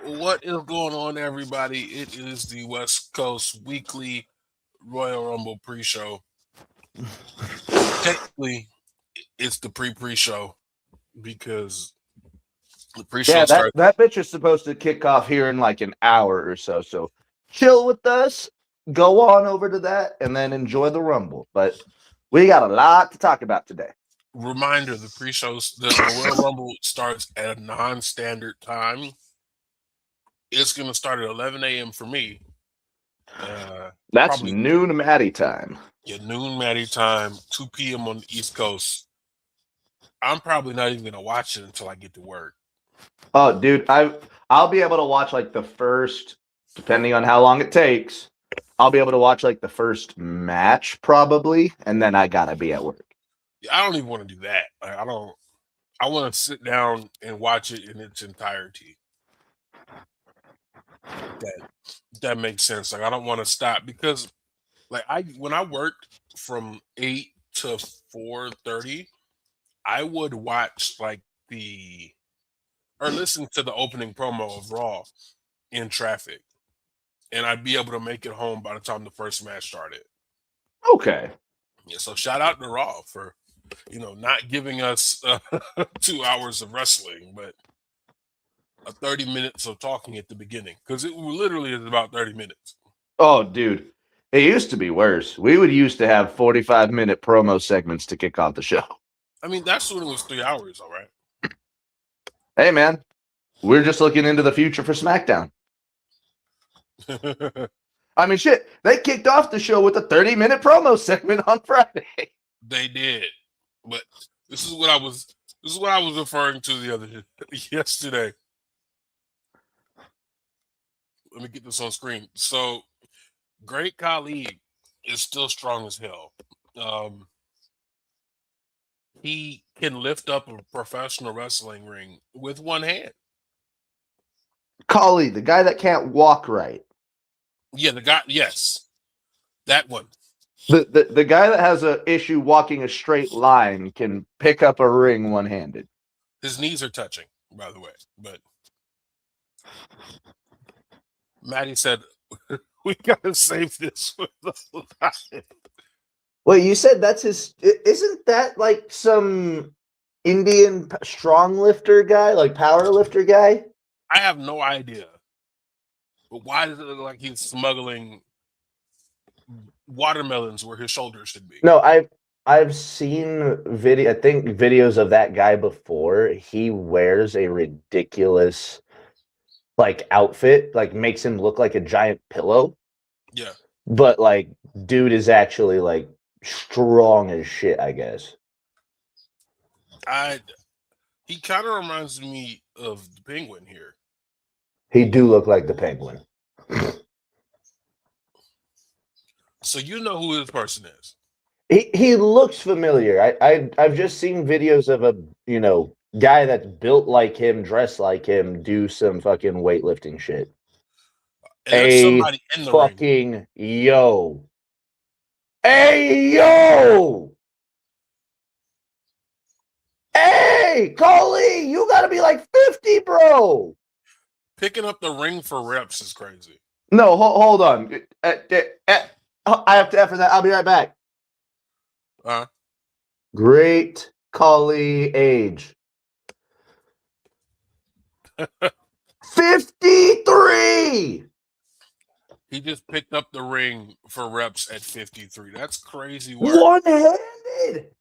What is going on, everybody? It is the West Coast Weekly Royal Rumble pre-show. Technically, it's the pre-show because the pre-show Yeah, that, starts. that bitch is supposed to kick off here in like an hour or so. So chill with us, go on over to that, and then enjoy the Rumble. But we got a lot to talk about today. Reminder: the the Royal Rumble starts at a non-standard time. It's going to start at 11 a.m. for me. That's Probably noon Matty time. noon Matty time, 2 p.m. on the East Coast. I'm probably not even going to watch it until I get to work. Oh, dude, I'll be able to watch like the first, depending on how long it takes. I'll be able to watch like the first match probably, and then I gotta be at work. I don't even want to do that. Like, I don't. I want to sit down and watch it in its entirety. That makes sense. Like I don't want to stop because, like when I worked from 8 to 4:30, I would watch like or listen to the opening promo of Raw in traffic, and I'd be able to make it home by the time the first match started. Okay. Yeah. So shout out to Raw for not giving us 2 hours of wrestling, but 30 minutes of talking at the beginning because it literally is about 30 minutes. Oh, dude. It used to be worse. We would used to have 45-minute promo segments to kick off the show. I mean, that's when it was 3 hours, all right. Hey, man, we're just looking into the future for SmackDown. I mean, shit, they kicked off the show with a 30-minute promo segment on Friday. They did, but this is what I was referring to yesterday. Let me get this on screen. So, Great Khali is still strong as hell. He can lift up a professional wrestling ring with one hand. Khali, the guy that can't walk right. Yeah, the guy. Yes, that one. The guy that has an issue walking a straight line can pick up a ring one-handed. His knees are touching, by the way. But Matty said, we got to save this for the live. Well, you said that's his. Isn't that like some Indian strong lifter guy, like power lifter guy? I have no idea. But why does it look like he's smuggling watermelons where his shoulders should be? No, I've seen video. I think videos of that guy before. He wears a ridiculous like outfit, like makes him look like a giant pillow. Yeah. But like, dude is actually like strong as shit, I guess. He kind of reminds me of the Penguin here. He do look like the Penguin. So you know who this person is. He looks familiar. I've just seen videos of a guy that's built like him, dressed like him, do some fucking weightlifting shit. And there's somebody in the fucking ring. Yo. Hey yo! Hey, Coley, you gotta be like 50, bro. Picking up the ring for reps is crazy. No, hold on. I have to after that. I'll be right back. Great Coley age. 53. He just picked up the ring for reps at 53. That's crazy work. One-handed.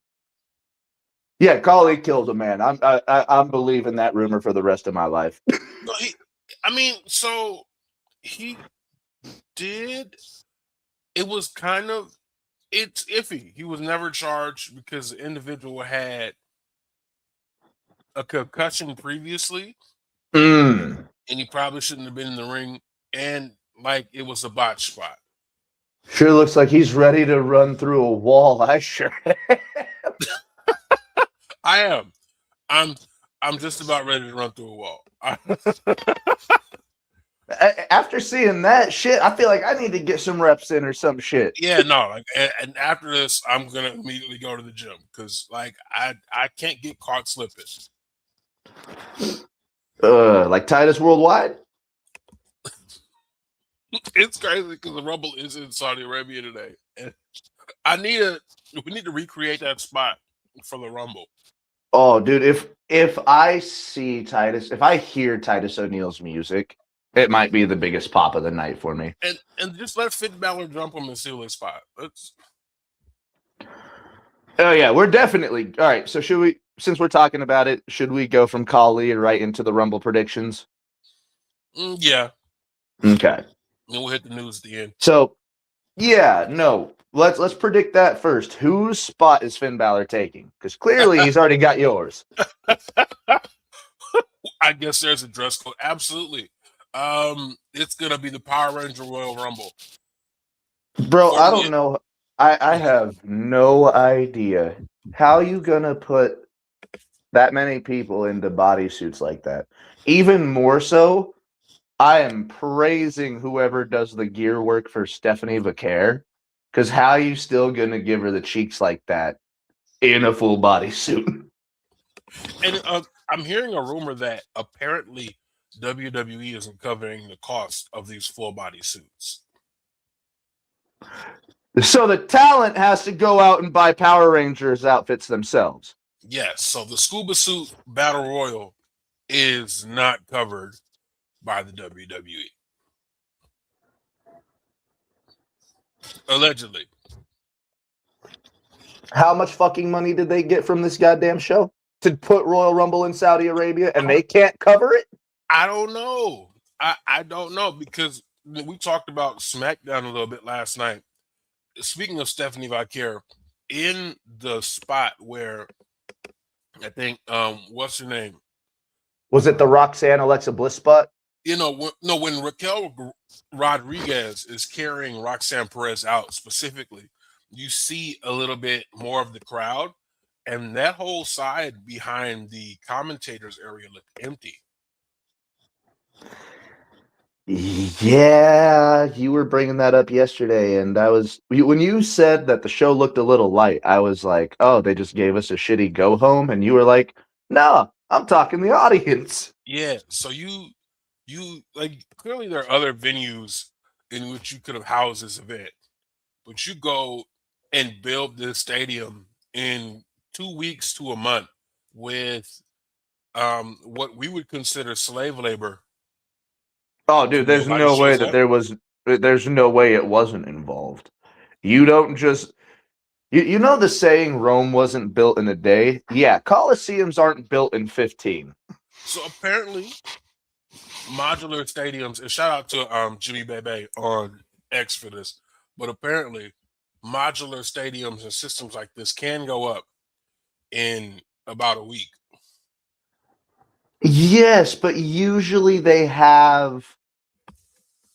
Yeah, Coley killed a man. I'm believing that rumor for the rest of my life. So he did. It was it's iffy. He was never charged because the individual had a concussion previously, and he probably shouldn't have been in the ring. And like it was a botch spot. Sure looks like he's ready to run through a wall. I sure am. I am. I'm just about ready to run through a wall. After seeing that shit, I feel like I need to get some reps in or some shit. Yeah, no. And after this, I'm gonna immediately go to the gym because, like, I can't get caught slipping. Like Titus Worldwide. It's crazy because the Rumble is in Saudi Arabia today, and we need to recreate that spot for the Rumble. Oh, dude, if I see Titus, if I hear Titus O'Neil's music, it might be the biggest pop of the night for me. And just let Finn Balor jump him and steal his spot. Oh yeah, we're definitely all right. So should we, since we're talking about it, should we go from Kali right into the Rumble predictions? Yeah. Okay. And we'll hit the news at the end. So yeah, no. Let's predict that first. Whose spot is Finn Balor taking? Because clearly he's already got yours. I guess there's a dress code. Absolutely. It's gonna be the Power Ranger Royal Rumble. Bro, I don't know. I have no idea how you gonna put that many people into bodysuits like that. Even more so, I am praising whoever does the gear work for Stephanie Vaquer, because how you still gonna give her the cheeks like that in a full bodysuit? And I'm hearing a rumor that apparently WWE isn't covering the cost of these full body suits. So the talent has to go out and buy Power Rangers outfits themselves. Yes, so the scuba suit battle royal is not covered by the WWE. Allegedly. How much fucking money did they get from this goddamn show to put Royal Rumble in Saudi Arabia and they can't cover it? I don't know. I don't know, because we talked about SmackDown a little bit last night. Speaking of Stephanie Vaquer, in the spot where I think what's her name? Was it the Roxanne Alexa Bliss spot? When Raquel Rodriguez is carrying Roxanne Perez out specifically, you see a little bit more of the crowd, and that whole side behind the commentators area looked empty. Yeah, you were bringing that up yesterday, and when you said that the show looked a little light, I was like, oh, they just gave us a shitty go home, and you were like, no, I'm talking the audience. Yeah, so you like, clearly there are other venues in which you could have housed this event, but you go and build this stadium in 2 weeks to a month with what we would consider slave labor. Oh, dude, there's no way that there's no way it wasn't involved. You don't just, you know the saying, Rome wasn't built in a day? Yeah, Colosseums aren't built in 15. So apparently, modular stadiums, and shout out to Jimmy Bebe on X for this, but apparently modular stadiums and systems like this can go up in about a week. Yes, but usually they have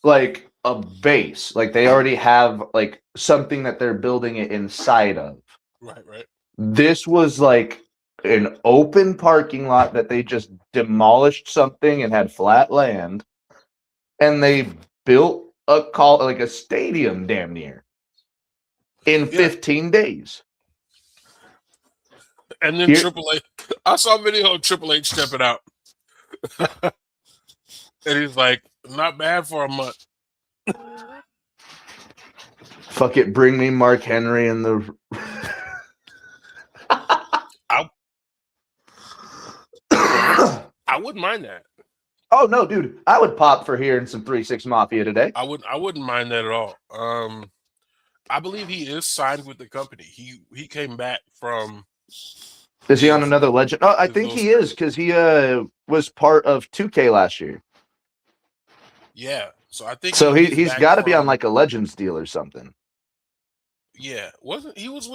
like a base. Like they already have like something that they're building it inside of. Right. This was like an open parking lot that they just demolished something and had flat land, and they built a stadium damn near in 15 days. And then Triple H, I saw a video of Triple H stepping out. And he's like, not bad for a month. Fuck it, bring me Mark Henry and the I wouldn't mind that. Oh no, dude, I would pop for hearing some 3-6 Mafia today. I wouldn't mind that at all. I believe he is signed with the company. He came back from. Is he on another Legend? Oh, I think he is, because he was part of 2K last year. Yeah, so I think so. He's got to be on like a Legends deal or something. Yeah, he was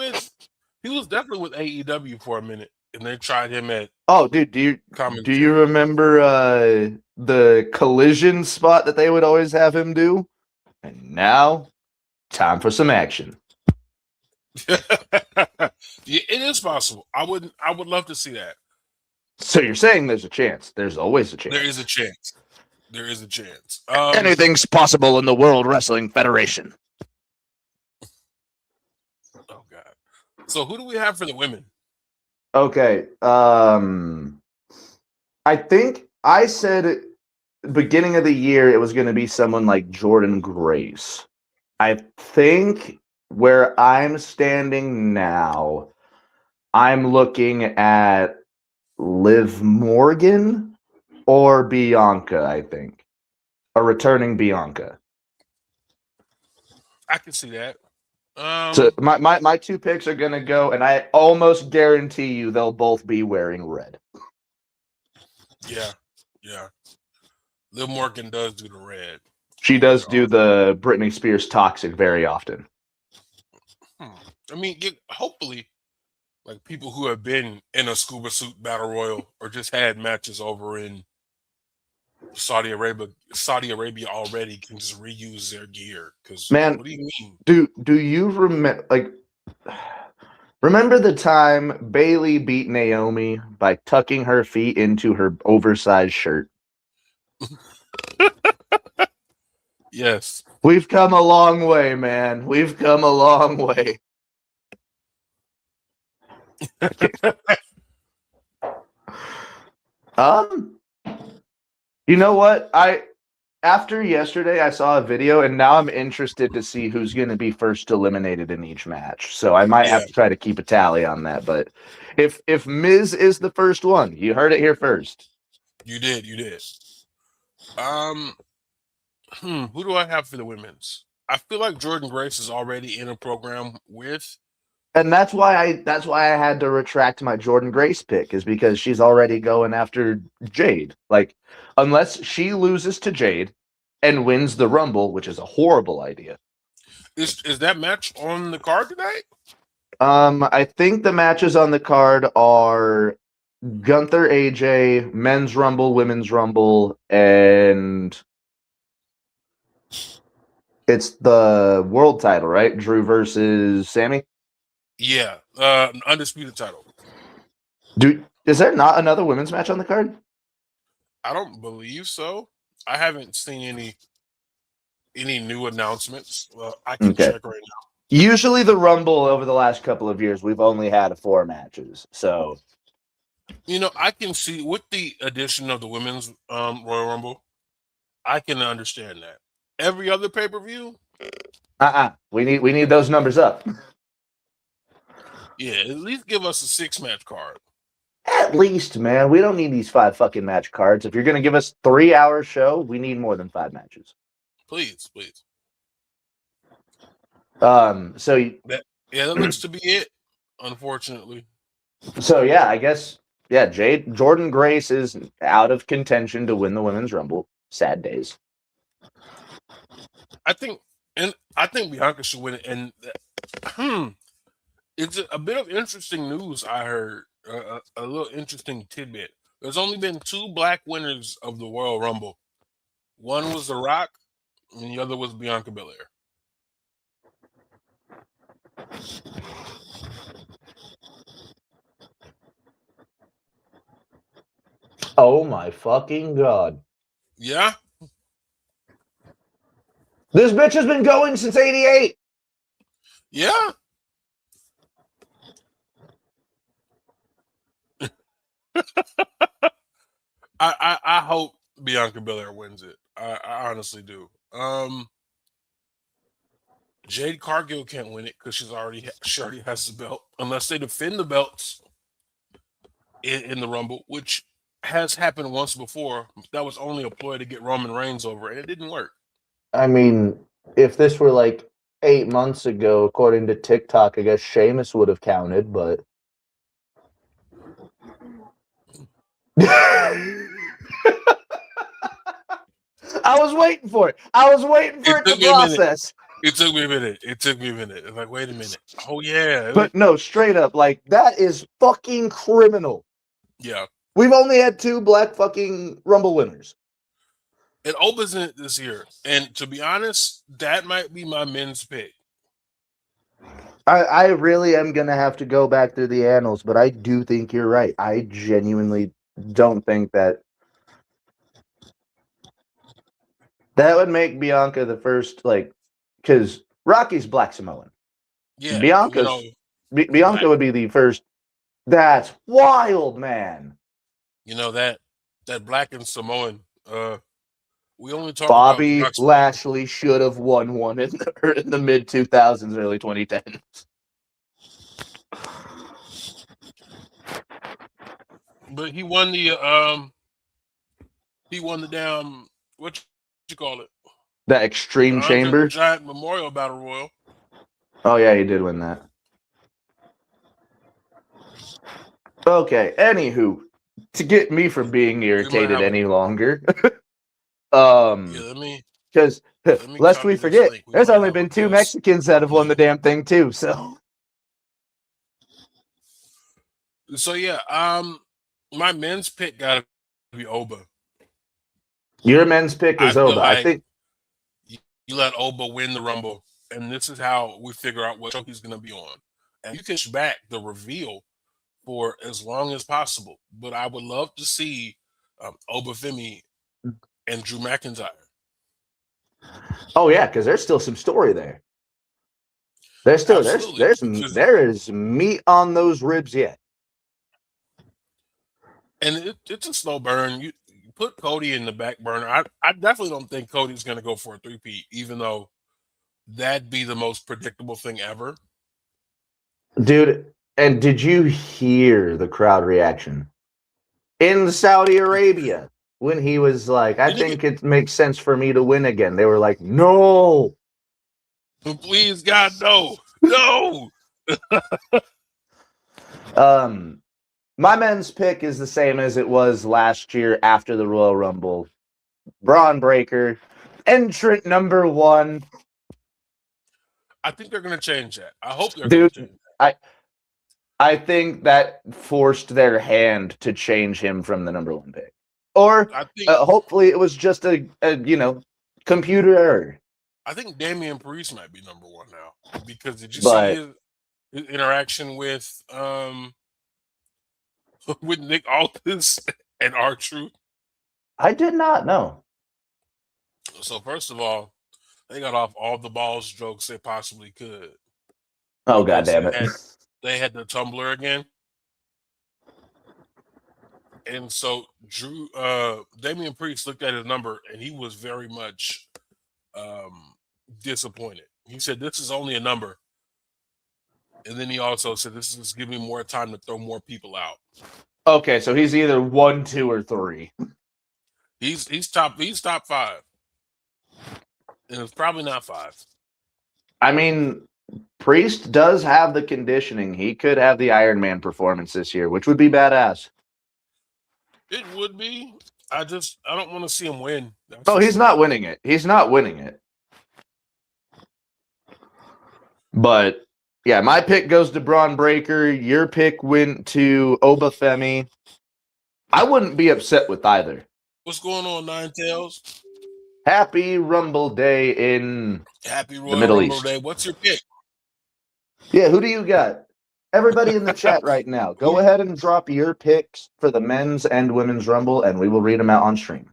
definitely with AEW for a minute, and they tried him at. Oh, dude, do you remember the Collision spot that they would always have him do? And now, time for some action. Yeah, it is possible. I would love to see that. So you're saying there's a chance? There's always a chance. There is a chance. There is a chance. Anything's possible in the World Wrestling Federation. Oh God! So who do we have for the women? Okay. I think I said beginning of the year, it was going to be someone like Jordan Grace. I think where I'm standing now, I'm looking at Liv Morgan or Bianca, I think. A returning Bianca. I can see that. So my two picks are going to go, and I almost guarantee you they'll both be wearing red. Yeah. Liv Morgan does do the red. She does do the Britney Spears toxic very often. I mean, hopefully, like people who have been in a scuba suit battle royal or just had matches over in Saudi Arabia already can just reuse their gear. Because Man, what do you mean? Do you remember remember the time Bailey beat Naomi by tucking her feet into her oversized shirt? Yes. We've come a long way, man. We've come a long way. You know what? After yesterday, I saw a video, and now I'm interested to see who's going to be first eliminated in each match. So I might have to try to keep a tally on that. But if Miz is the first one, you heard it here first. You did. Who do I have for the women's? I feel like Jordan Grace is already in a program with, and that's why I had to retract my Jordan Grace pick, is because she's already going after Jade. Like, unless she loses to Jade and wins the Rumble, which is a horrible idea. Is that match on the card tonight? I think the matches on the card are Gunther, AJ, Men's Rumble, Women's Rumble, and it's the world title, right? Drew versus Sammy? Yeah. Undisputed title. Is there not another women's match on the card? I don't believe so. I haven't seen any new announcements. I can check right now. Usually the Rumble over the last couple of years, we've only had 4 matches. So, I can see with the addition of the women's Royal Rumble, I can understand that. Every other pay-per-view, we need those numbers up. Yeah, at least give us a 6-match card. At least, man. We don't need these 5 fucking match cards. If you're going to give us 3-hour show, we need more than 5 matches. Please. That looks to be it, unfortunately. So yeah, I guess Jordan Grace is out of contention to win the Women's Rumble. Sad days. I think Bianca should win it. And it's a bit of interesting news. I heard a little interesting tidbit. There's only been 2 black winners of the Royal Rumble. One was The Rock, and the other was Bianca Belair. Oh my fucking god. Yeah? This bitch has been going since 88. Yeah. I hope Bianca Belair wins it. I honestly do. Jade Cargill can't win it because she already has the belt, unless they defend the belts in the Rumble, which has happened once before. That was only a ploy to get Roman Reigns over, and it didn't work. I mean, if this were like 8 months ago, according to TikTok, I guess Sheamus would have counted, but I was waiting for it. I was waiting for it to process. It took me a minute. It's like, wait a minute. Oh, yeah. But no, straight up, like, that is fucking criminal. Yeah. We've only had 2 black fucking Rumble winners. It opens it this year. And to be honest, that might be my men's pick. I really am going to have to go back through the annals, but I do think you're right. I genuinely don't think that would make Bianca the first, like, because Rocky's Black Samoan. Yeah. Bianca would be the first. That's wild, man. That Black and Samoan We only talk about the Bobby Bucks. Lashley should have won one in the mid 2000s, early 2010s. But he won the damn what you call it? The Extreme The Andre the Chamber. Giant Memorial Battle Royal. Oh yeah, he did win that. Okay, anywho, to get me from being irritated any longer, Yeah, because let me lest copy we this forget, link. We there's might only have a been 2 guest. Mexicans that have won the damn thing too. So yeah, my men's pick gotta be Oba. your men's pick I is feel Oba. I like think you let Oba win the Rumble, and this is how we figure out what show he's gonna be on. And you can push back the reveal for as long as possible. But I would love to see Oba Femi and Drew McIntyre. oh yeah, because there's still some story there. There's still Absolutely. there is meat on those ribs yet. And it's a slow burn. You put Cody in the back burner. I definitely don't think Cody's going to go for a 3-peat, even though that'd be the most predictable thing ever. Dude, and did you hear the crowd reaction in Saudi Arabia when he was like, I think it makes sense for me to win again? They were like, no. Please, God, no. No. My men's pick is the same as it was last year after the Royal Rumble. Braun Breaker, entrant number 1. I think they're going to change that. I hope they're going to change that. I think that forced their hand to change him from the number 1 pick. Or hopefully it was just a computer error. I think Damian Priest might be number 1 now. Because did you see his interaction with Nick Aldis and R-Truth? I did not know. So first of all, they got off all the balls jokes they possibly could. Oh, God damn it. They had the Tumblr again. And so Damian Priest looked at his number and he was very much disappointed. He said, this is only a number. And then he also said, this is giving me more time to throw more people out. Okay, so he's either 1, 2, or 3. He's top 5. And it's probably not 5. I mean, Priest does have the conditioning. He could have the Iron Man performance this year, which would be badass. It would be. I don't want to see him win. He's not winning it. He's not winning it. But yeah, my pick goes to Braun Breaker. Your pick went to Oba Femi. I wouldn't be upset with either. What's going on, Nine Tails? Happy Rumble Day in Happy Royal the Middle Rumble East. Day. What's your pick? Yeah, who do you got? Everybody in the chat right now, go ahead and drop your picks for the men's and women's Rumble, and we will read them out on stream.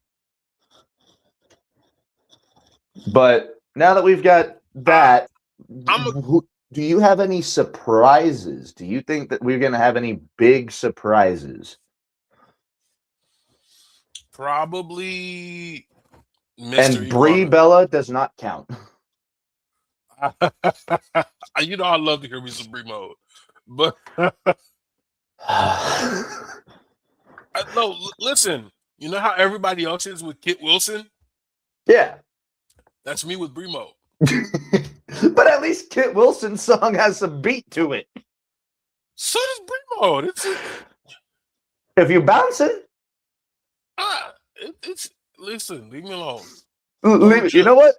But now that we've got that, do you have any surprises? Do you think that we're going to have any big surprises? Probably Mr. And Brie Bella does not count. You know I love to hear me some Brie mode. But no, listen. You know how everybody else is with Kit Wilson? Yeah. That's me with Brie mode. But at least Kit Wilson's song has some beat to it. So does Brie mode. If you bounce it. Listen, leave me alone. You know what?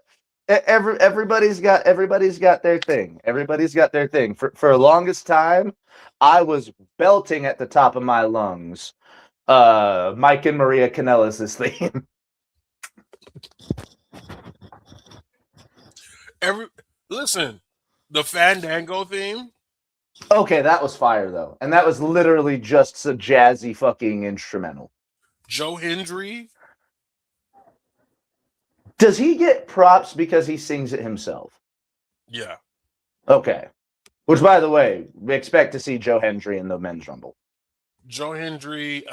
Everybody's got their thing. Everybody's got their thing. For the longest time, I was belting at the top of my lungs. Mike and Maria Kanellis' theme. Listen, the Fandango theme. Okay, that was fire though, and that was literally just a jazzy fucking instrumental. Joe Hendry. Does he get props because he sings it himself? Yeah. Okay. Which, by the way, we expect to see Joe Hendry in the men's Rumble. Joe Hendry.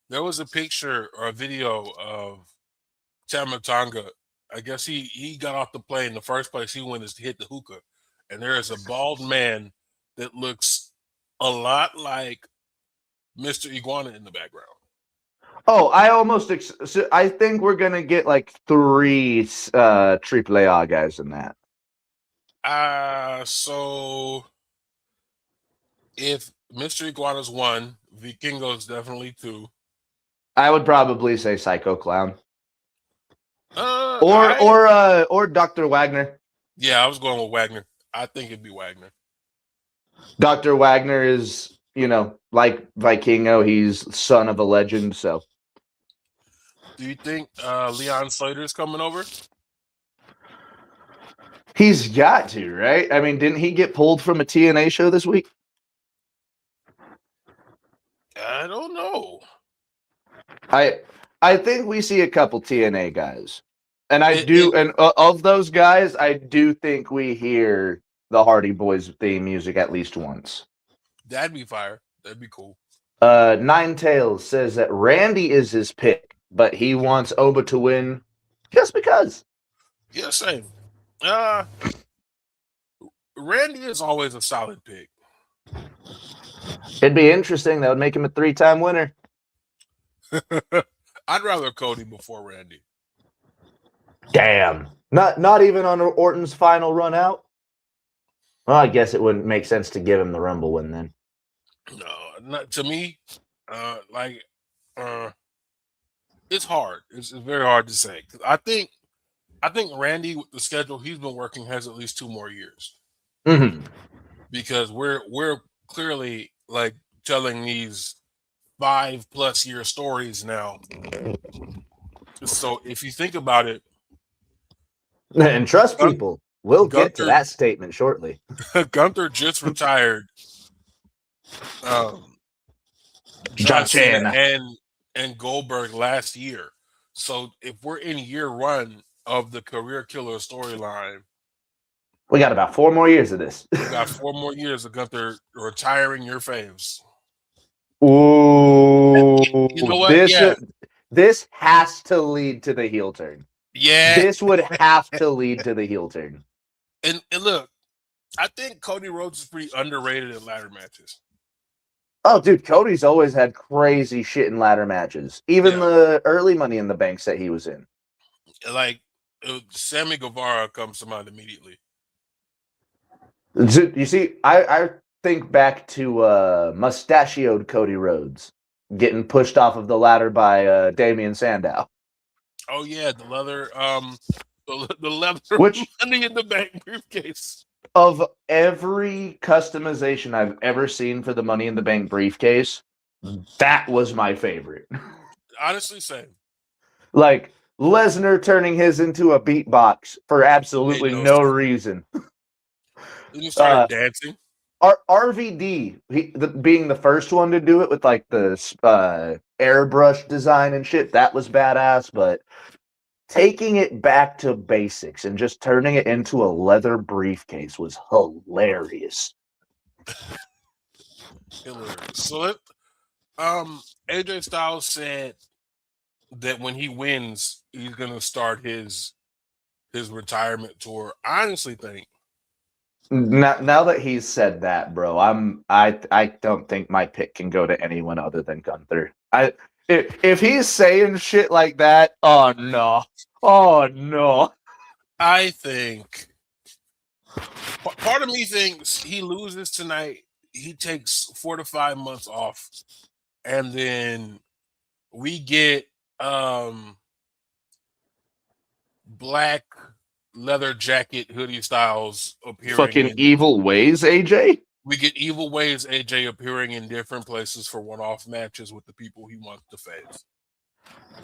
There was a picture or a video of Tamatanga, I guess he got off the plane. The first place he went is to hit the hookah, and there is a bald man that looks a lot like Mr. Iguana in the background. Oh, I think we're gonna get like 3 AAA guys in that. So if Mr. Iguana's 1, Vikingo's definitely 2. I would probably say Psycho Clown Uh, or I or Dr. Wagner. Yeah, I was going with Wagner. I think it'd be Wagner. Dr. Wagner is, like Vikingo, he's son of a legend. So, Do you think Leon Slater's coming over? he's got to, right? I mean, didn't he get pulled from a TNA show this week? I don't know. I think we see a couple TNA guys, and It- of those guys, I do think we hear the Hardy Boys theme music at least once. That'd be fire. That'd be cool. Nine Tails says that Randy is his pick, but he wants Oba to win just because. Yeah, same. Randy is always a solid pick. It'd be interesting. That would make him a 3-time winner. I'd rather Cody before Randy. Damn. Not even on Orton's final run out? Well, I guess it wouldn't make sense to give him the Rumble win then. No, not to me. It's hard. It's very hard to say. I think Randy, with the schedule he's been working, has at least 2 more years. Mm-hmm. Because we're clearly like telling these 5+ year stories now. So if you think about it, And trust people, we'll get to Gunther- that statement shortly. Gunther just retired. John Cena Cena. and Goldberg last year. So if we're in year 1 of the career killer storyline, We got about 4 more years of this. we got 4 more years of Gunther retiring your faves. Ooh. You know what? This has to lead to the heel turn. Yeah. This would have to lead to the heel turn. And look, I think Cody Rhodes is pretty underrated in ladder matches. Oh, dude, Cody's always had crazy shit in ladder matches. Even the early Money in the Banks that he was in. Like, Sammy Guevara comes to mind immediately. You see, I think back to mustachioed Cody Rhodes getting pushed off of the ladder by Damian Sandow. Oh yeah, the leather, the leather Money in the Bank briefcase. Of every customization I've ever seen for the Money in the Bank briefcase, that was my favorite. Honestly, same. Like Lesnar turning his into a beatbox for absolutely no reason. Then you started dancing. RVD, being the first one to do it with like the airbrush design and shit, that was badass. But taking it back to basics and just turning it into a leather briefcase was hilarious. So AJ Styles said that when he wins, he's gonna start his retirement tour. I honestly think now that he's said that, bro, I don't think my pick can go to anyone other than Gunther. If he's saying shit like that, oh no. I think part of me thinks he loses tonight. He takes 4 to 5 months off, and then we get black leather jacket hoodie Styles appearing. Fucking Evil Ways, AJ. We get Evil Ways AJ appearing in different places for one-off matches with the people he wants to face.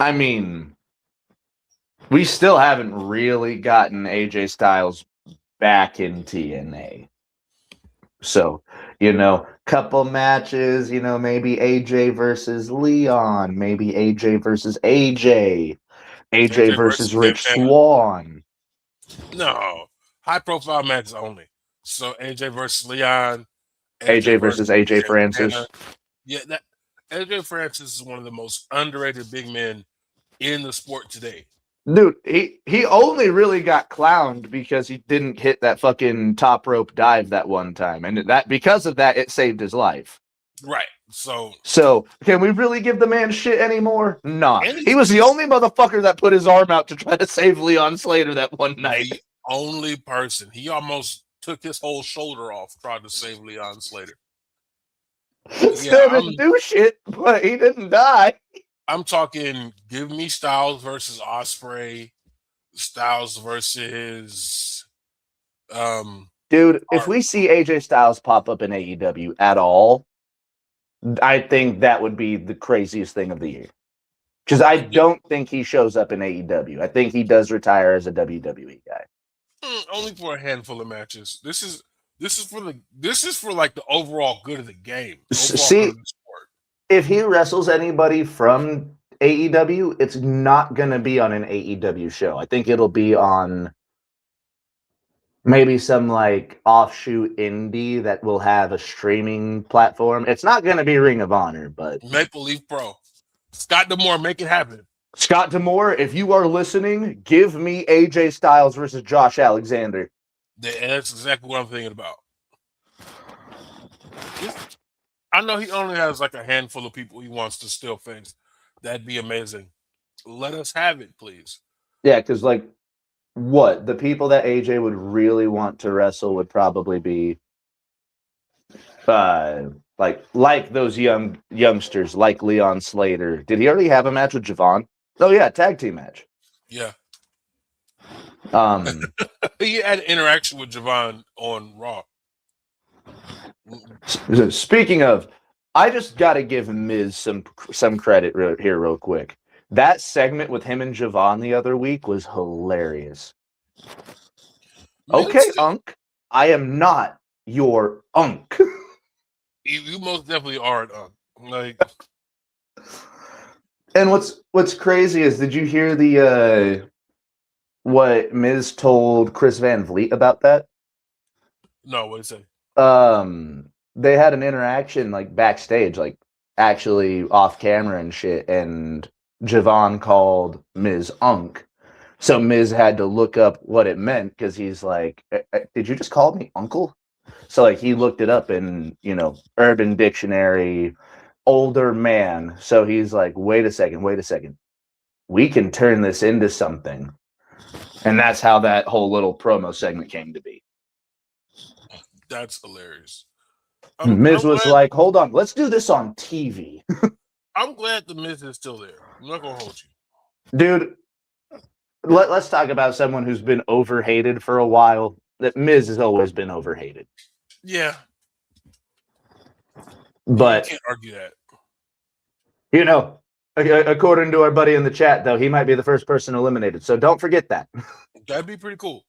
I mean, we still haven't really gotten AJ Styles back in TNA. So, couple matches, maybe AJ versus Leon, maybe AJ versus AJ versus Rich Swann. No, high-profile matches only. So AJ versus Leon, AJ versus AJ Francis. Santana. Yeah, AJ Francis is one of the most underrated big men in the sport today. Dude, he only really got clowned because he didn't hit that fucking top rope dive that one time, and that because of that, it saved his life. Right. So can we really give the man shit anymore? Nah. And He was the only motherfucker that put his arm out to try to save Leon Slater that one night. the only person. He almost took his whole shoulder off trying to save Leon Slater. Still didn't do shit, but he didn't die. I'm talking give me Styles versus Ospreay, Styles versus dude, if we see AJ Styles pop up in AEW at all, I think that would be the craziest thing of the year. Because I don't think he shows up in AEW. I think he does retire as a WWE guy. Only for a handful of matches. This is for like the overall good of the game. See, of the sport. If he wrestles anybody from AEW, it's not going to be on an AEW show. I think it'll be on maybe some like offshoot indie that will have a streaming platform. It's not going to be Ring of Honor, but Maple Leaf Pro. Scott D'Amore, make it happen. Scott D'Amore, if you are listening, give me AJ Styles versus Josh Alexander. That's exactly what I'm thinking about. I know he only has like a handful of people he wants to still face. That'd be amazing. Let us have it, please. Yeah, because like what the people that AJ would really want to wrestle would probably be like those youngsters like Leon Slater. Did he already have a match with Javon? Oh yeah, tag team match. Yeah. He had an interaction with Javon on Raw. Speaking of, I just got to give Miz some credit here real quick. That segment with him and Javon the other week was hilarious. Okay, Unk, I am not your Unk. You most definitely are an Unk. Like, and what's crazy is, did you hear the what Miz told Chris Van Vliet about that? No, what did he say? They had an interaction like backstage, like actually off camera and shit, and Javon called Miz Unk. So Miz had to look up what it meant because he's like, did you just call me uncle? So like he looked it up in, Urban Dictionary, older man. So he's like, wait a second. We can turn this into something. And that's how that whole little promo segment came to be. That's hilarious. Miz was like, hold on, let's do this on TV. I'm glad the Miz is still there. I'm not going to hold you. Dude, let's talk about someone who's been overhated for a while. That Miz has always been overhated. Yeah. But you can't argue that. According to our buddy in the chat, though, he might be the first person eliminated. So don't forget that. That'd be pretty cool.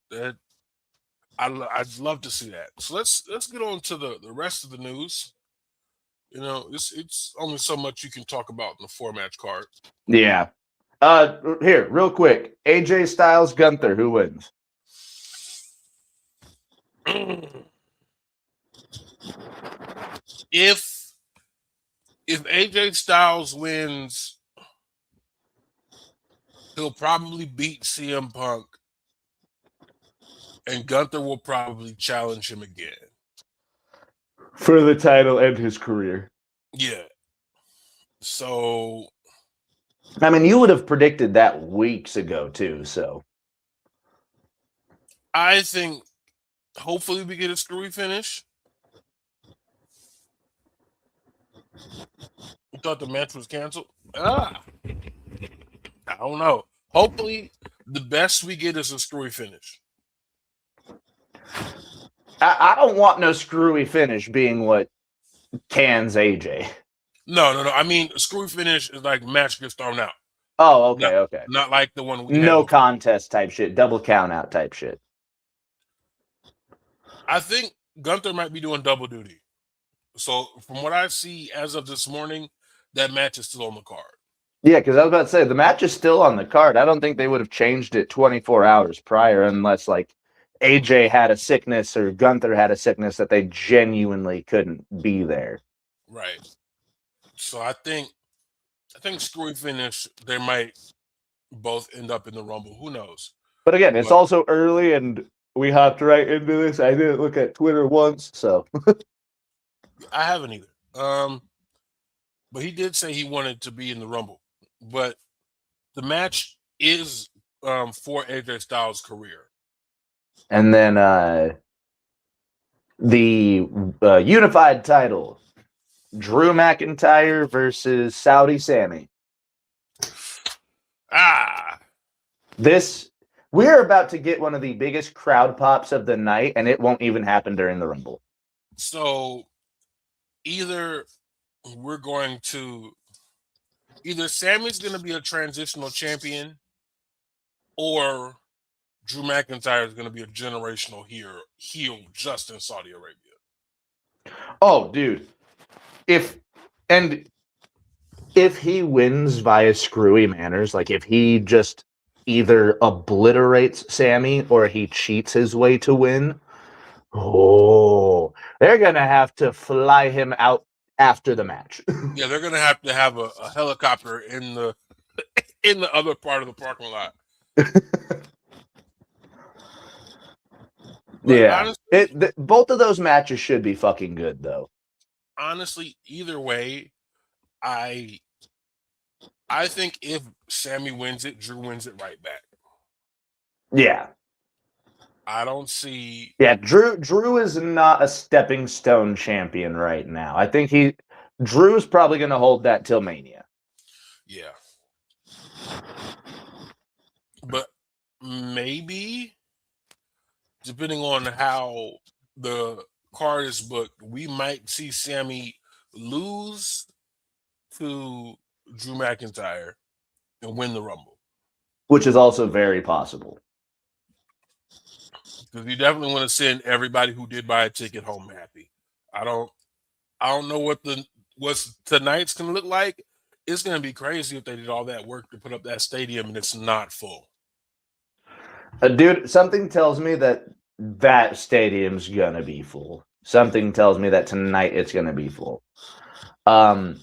I'd love to see that. So let's get on to the rest of the news. It's only so much you can talk about in the 4-match card. Yeah. Here, real quick. AJ Styles, Gunther, who wins? If AJ Styles wins, he'll probably beat CM Punk, and Gunther will probably challenge him again for the title and his career. Yeah. So, I mean, you would have predicted that weeks ago too. So, I think hopefully we get a screwy finish. You thought the match was canceled? I don't know. Hopefully, the best we get is a screwy finish. I don't want no screwy finish being what cans AJ. No. I mean, a screwy finish is like match gets thrown out. Oh, okay, okay. Not like the one we no contest type shit, double count out type shit. I think Gunther might be doing double duty. So from what I see as of this morning, that match is still on the card. Yeah, because I was about to say the match is still on the card. I don't think they would have changed it 24 hours prior unless like AJ had a sickness or Gunther had a sickness that they genuinely couldn't be there. Right. So I think screwy finish, they might both end up in the Rumble. Who knows? But again, it's But also early, and we hopped right into this. I didn't look at Twitter once, so I haven't either. But he did say he wanted to be in the Rumble. But the match is for AJ Styles' career. and then the unified title: Drew McIntyre versus Saudi Sammy. This we're about to get one of the biggest crowd pops of the night, and it won't even happen during the Rumble. So either Sammy's going to be a transitional champion, or Drew McIntyre is going to be a generational heel just in Saudi Arabia. Oh, dude. If he wins via screwy manners, like if he just either obliterates Sammy or he cheats his way to win, they're going to have to fly him out after the match. Yeah, they're going to have a helicopter in the other part of the parking lot. Yeah. Honestly, both of those matches should be fucking good, though. Honestly, either way, I think if Sammy wins it, Drew wins it right back. Yeah. I don't see. Yeah, Drew is not a stepping stone champion right now. I think Drew's probably going to hold that till Mania. Yeah. But maybe, depending on how the card is booked, we might see Sammy lose to Drew McIntyre and win the Rumble. Which is also very possible. Because you definitely want to send everybody who did buy a ticket home happy. I don't know what tonight's gonna look like. It's gonna be crazy if they did all that work to put up that stadium and it's not full. Dude, something tells me that stadium's gonna be full. Something tells me that tonight it's gonna be full.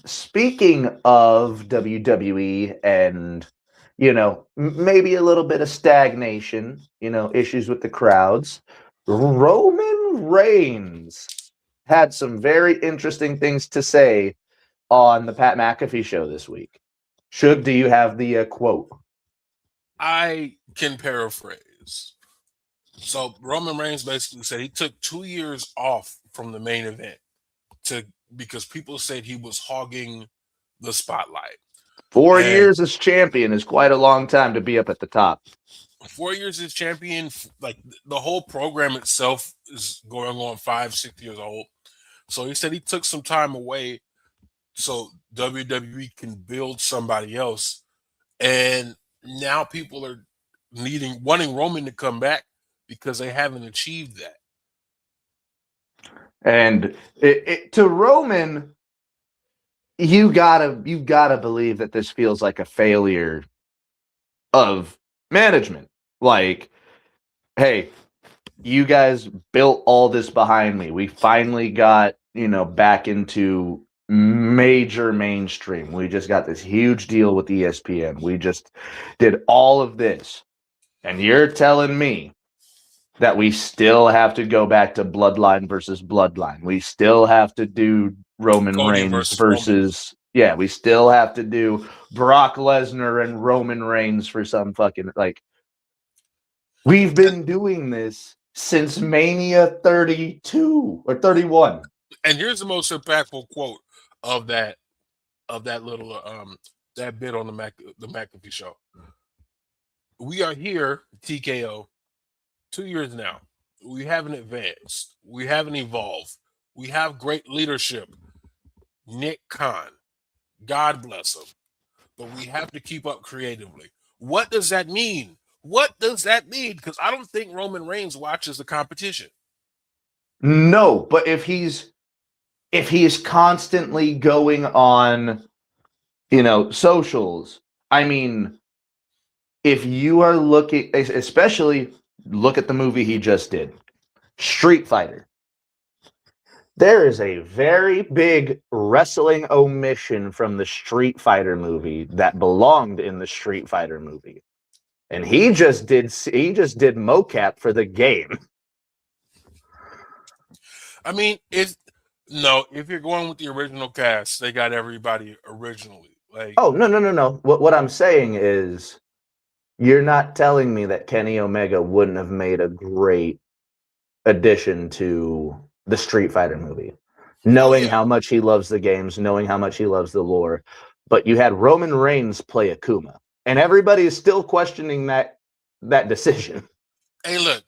Speaking of WWE and maybe a little bit of stagnation, issues with the crowds, Roman Reigns had some very interesting things to say on the Pat McAfee show this week. Suge, do you have the quote? I can paraphrase. So Roman Reigns basically said he took 2 years off from the main event because people said he was hogging the spotlight. 4 years as champion is quite a long time to be up at the top. 4 years as champion, like the whole program itself is going on 5-6 years old. So he said he took some time away so WWE can build somebody else. And now people are wanting Roman to come back because they haven't achieved that. And to Roman, you gotta believe that this feels like a failure of management. Like, hey, you guys built all this behind me. We finally got, back into major mainstream. We just got this huge deal with ESPN. We just did all of this. And you're telling me that we still have to go back to Bloodline versus Bloodline. We still have to do Roman Cody Reigns versus yeah, we still have to do Brock Lesnar and Roman Reigns for some fucking we've been doing this since Mania 32 or 31. And here's the most impactful quote of that little that bit on the McAfee show. We are here, TKO, 2 years now. We haven't advanced. We haven't evolved. We have great leadership. Nick Khan, God bless him. But we have to keep up creatively. What does that mean? What does that mean? Because I don't think Roman Reigns watches the competition. No, but if he's constantly going on, socials, I mean, if you are looking, especially look at the movie he just did, Street Fighter. There is a very big wrestling omission from the Street Fighter movie that belonged in the Street Fighter movie. And he just did mocap for the game. I mean, if you're going with the original cast, they got everybody originally. Like, oh no. What I'm saying is, you're not telling me that Kenny Omega wouldn't have made a great addition to the Street Fighter movie, knowing how much he loves the games, knowing how much he loves the lore. But you had Roman Reigns play Akuma, and everybody is still questioning that decision. Hey, look,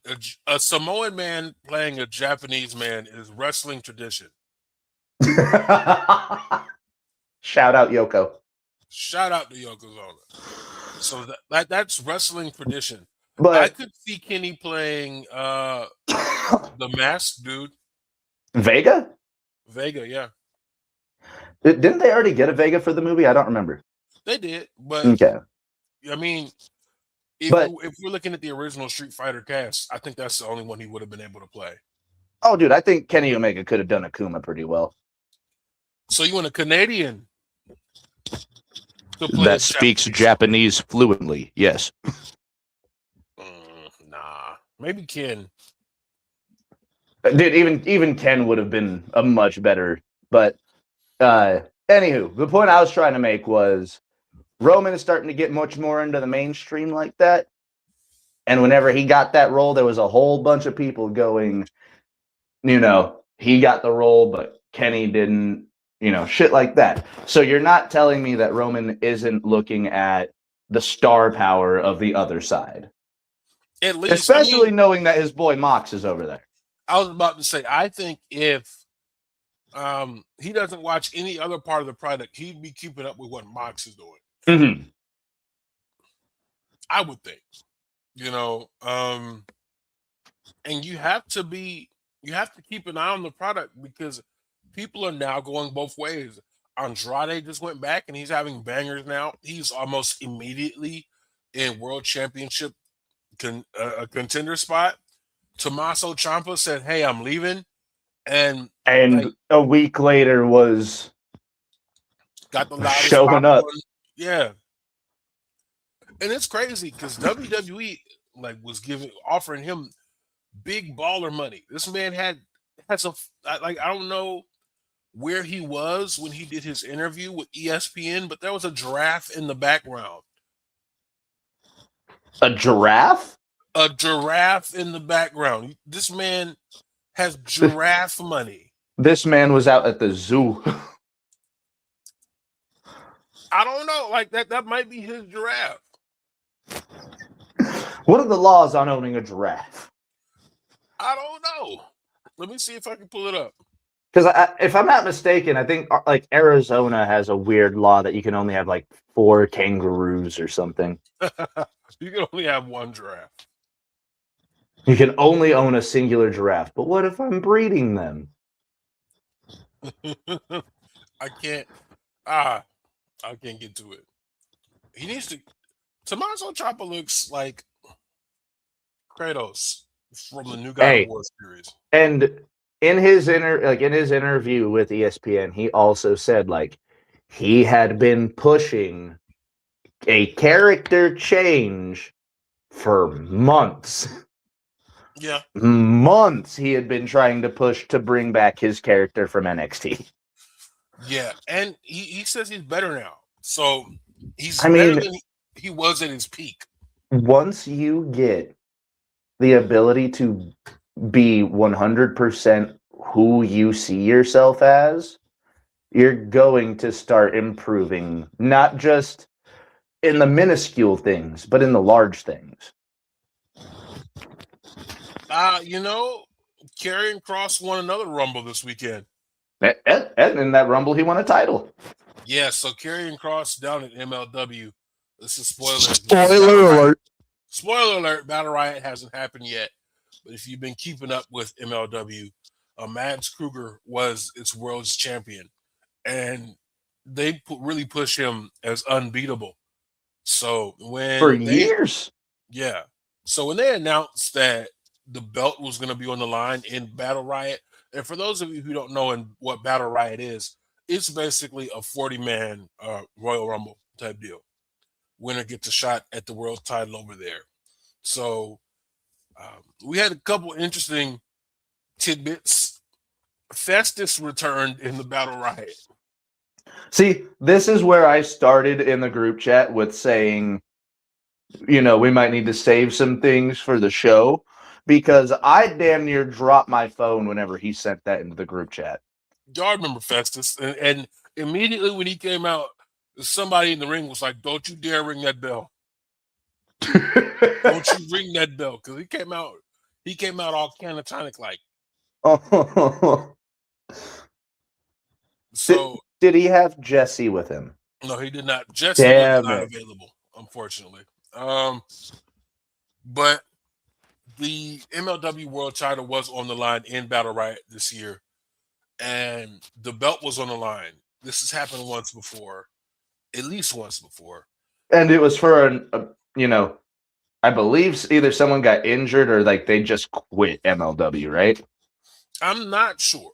a Samoan man playing a Japanese man is wrestling tradition. Shout out Yoko. Shout out to Yokozuna. So that's wrestling tradition. But I could see Kenny playing the masked dude. Vega, yeah. Didn't they already get a Vega for the movie? I don't remember. They did, but okay. I mean, if we're looking at the original Street Fighter cast, I think that's the only one he would have been able to play. Oh, dude, I think Kenny Omega could have done Akuma pretty well. So you want a Canadian that speaks Japanese fluently? Yes. Nah, maybe Ken. Dude, even Ken would have been a much better. But anywho, the point I was trying to make was Roman is starting to get much more into the mainstream like that. And whenever he got that role, there was a whole bunch of people going, he got the role, but Kenny didn't, shit like that. So you're not telling me that Roman isn't looking at the star power of the other side. At least, especially knowing that his boy Mox is over there. I was about to say, I think if he doesn't watch any other part of the product, he'd be keeping up with what Mox is doing. Mm-hmm. I would think, and you have to keep an eye on the product because people are now going both ways. Andrade just went back and he's having bangers now. He's almost immediately in World Championship a contender spot. Tommaso Ciampa said, "Hey, I'm leaving," and a week later was got the loudest showing up. Yeah, and it's crazy because WWE was offering him big baller money. This man has I don't know where he was when he did his interview with ESPN, but there was a giraffe in the background. A giraffe? A giraffe in the background. This man has giraffe money. This man was out at the zoo. I don't know. That might be his giraffe. What are the laws on owning a giraffe? I don't know. Let me see if I can pull it up. Because if I'm not mistaken, I think Arizona has a weird law that you can only have 4 kangaroos or something. You can only have one giraffe. You can only own a singular giraffe. But what if I'm breeding them? I can't get to it. He needs to. Tommaso Ciampa looks like Kratos from the new God of War series. And in his interview with ESPN, he also said he had been pushing a character change for months. Yeah. Months he had been trying to push to bring back his character from NXT. Yeah, and he says he's better now. So he's better than he was at his peak. Once you get the ability to be 100% who you see yourself as, you're going to start improving, not just in the minuscule things, but in the large things. Karrion Kross won another Rumble this weekend. And in that Rumble, he won a title. Yeah, so Karrion Kross down at MLW. This is spoilers. Spoiler alert. Spoiler alert, Battle Riot hasn't happened yet. But if you've been keeping up with MLW, Mads Kruger was its world's champion. And they really push him as unbeatable. So years. Yeah. So when they announced that the belt was going to be on the line in Battle Riot, And for those of you who don't know what Battle Riot is, it's basically a 40-man Royal Rumble type deal. Winner gets a shot at the world title over there. So we had a couple interesting tidbits. Festus returned in the Battle Riot. See, this is where I started in the group chat with saying, we might need to save some things for the show, because I damn near dropped my phone whenever he sent that into the group chat. Y'all remember Festus. And immediately when he came out, somebody in the ring was like, "Don't you dare ring that bell. Don't you ring that bell." Because he came out all catatonic like. So did he have Jesse with him? No, he did not. Jesse was not available, unfortunately. But the MLW World Title was on the line in Battle Riot this year, and the belt was on the line. This has happened once before, at least once before. And it was for I believe either someone got injured or like they just quit MLW, right? I'm not sure.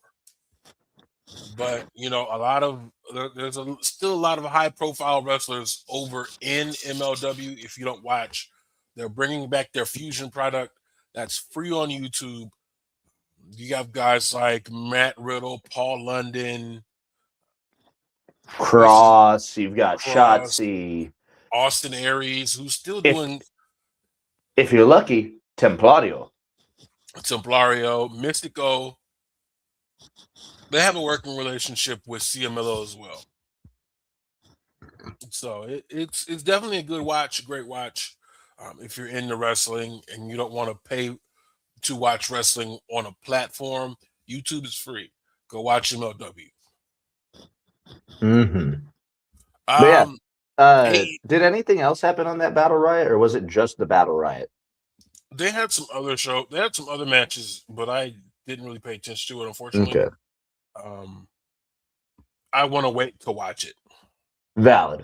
But there's still a lot of high profile wrestlers over in MLW. If you don't watch, they're bringing back their fusion product that's free on YouTube. You have guys like Matt Riddle, Paul London, Cross. You've got Shotzi, Austin Aries, who's still doing. If you're lucky, Templario, Mystico. They have a working relationship with CMLO as well. So it's definitely a good watch, a great watch. If you're into wrestling and you don't want to pay to watch wrestling on a platform, YouTube is free. Go watch MLW. Did anything else happen on that Battle Riot, or was it just the Battle Riot? They had some other They had some other matches, but I didn't really pay attention to it, unfortunately. Okay. I want to wait to watch it. Valid.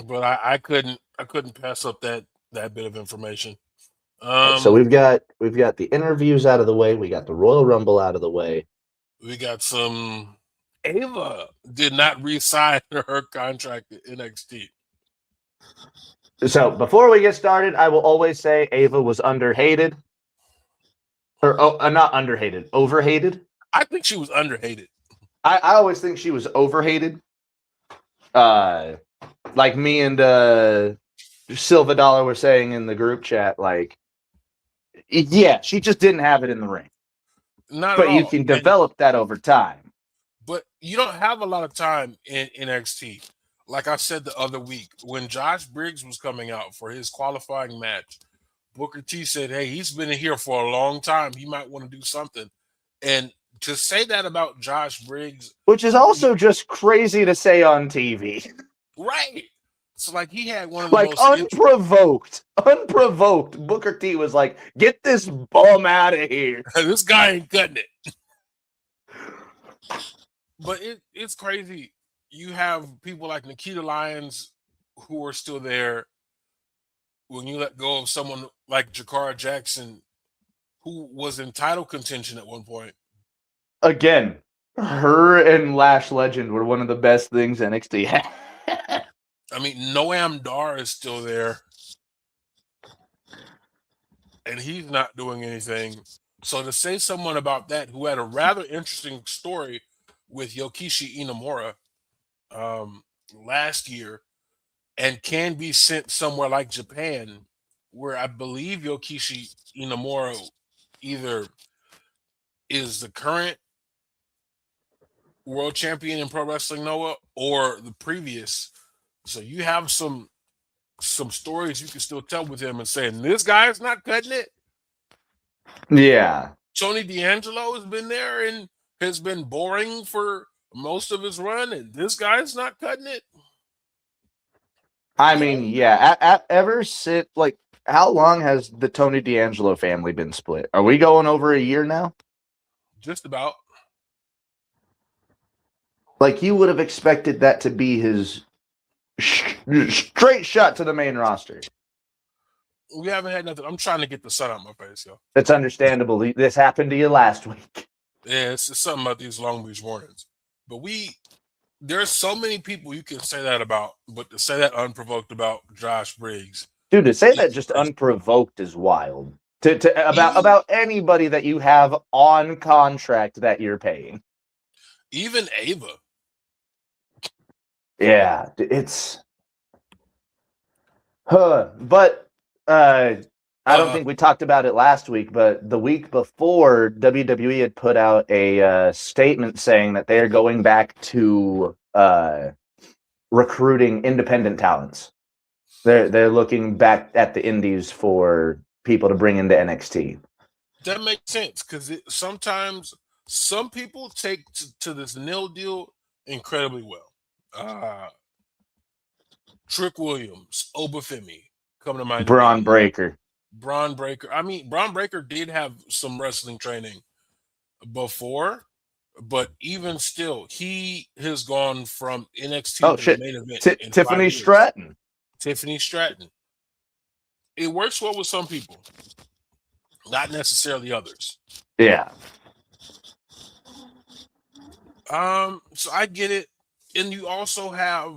But I couldn't pass up that bit of information. So we've got the interviews out of the way. We got the Royal Rumble out of the way. We got some. Ava did not re-sign her contract at NXT. So before we get started, I will always say Ava was underhated. Or not underhated, overhated. I think she was underhated. I always think she was overhated. Like me and Silva Dollar were saying in the group chat, like, yeah, she just didn't have it in the ring. But you can develop that over time. But you don't have a lot of time in NXT. Like I said the other week, when Josh Briggs was coming out for his qualifying match, Booker T said, "Hey, he's been in here for a long time. He might want to do something." And to say that about Josh Briggs, which is also just crazy to say on TV, right? So like he had one of the most unprovoked. Booker T was like, "Get this bum out of here. This guy ain't cutting it." But it's crazy. You have people like Nikita Lyons who are still there. When you let go of someone like Jakara Jackson, who was in title contention at one point. Again, her and Lash Legend were one of the best things NXT had. I mean, Noam Dar is still there. And he's not doing anything. So to say someone about that who had a rather interesting story with Yokishi Inamura last year and can be sent somewhere like Japan, where I believe Yokishi Inamura either is the current world champion in Pro Wrestling Noah or the previous. So you have some stories you can still tell with him and saying, this guy's not cutting it. Yeah. Tony D'Angelo has been there and has been boring for most of his run, and this guy's not cutting it. I mean, yeah. Ever since, like, how long has the Tony D'Angelo family been split? Are we going over a year now? Just about. Like, you would have expected that to be his straight shot to the main roster. We haven't had nothing. I'm trying to get the sun out my face, yo. It's understandable. This happened to you last week. Yeah, it's something about these Long Beach mornings. But there's so many people you can say that about, but to say that unprovoked about Josh Briggs, Dude, to say that it's just crazy. unprovoked is wild. To Even about anybody that you have on contract that you're paying. even Ava. Yeah, it's but I don't think we talked about it last week, but the week before, WWE had put out a statement saying that they are going back to recruiting independent talents. They're looking back at the indies for people to bring into NXT. That makes sense because sometimes some people take to this nil deal incredibly well. Trick Williams, Obafemi, come to mind Braun immediately. Breaker. Braun Breaker. I mean, Braun Breaker did have some wrestling training before, but even still, he has gone from NXT Oh to the shit, main event in Tiffany 5 years. Stratton. Tiffany Stratton. It works well with some people, not necessarily others. Yeah. So I get it, and you also have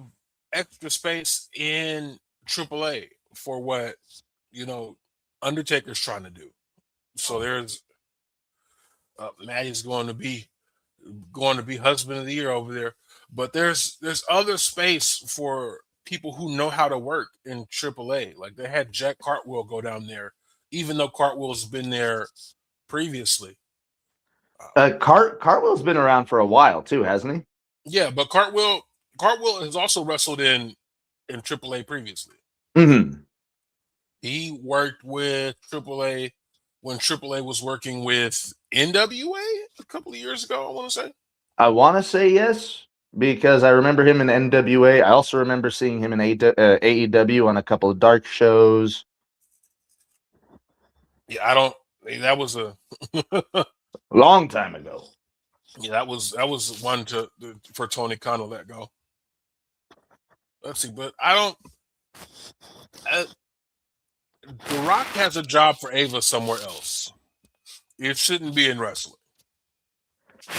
extra space in AAA for what Undertaker's trying to do. So there's Matty's going to be husband of the year over there, but there's other space for people who know how to work in AAA. Like they had Jack Cartwheel go down there, even though Cartwheel's been there previously. Cartwheel's been around for a while too, hasn't he? Yeah, but Cartwheel has also wrestled in AAA previously. Mm-hmm. He worked with AAA when AAA was working with NWA a couple of years ago, I want to say. I want to say yes because I remember him in NWA. I also remember seeing him in AEW on a couple of dark shows. Yeah, I don't. That was a Long time ago. yeah, that was one for Tony Khan to let go. Let's see, but I don't. The Rock has a job for Ava somewhere else. It shouldn't be in wrestling.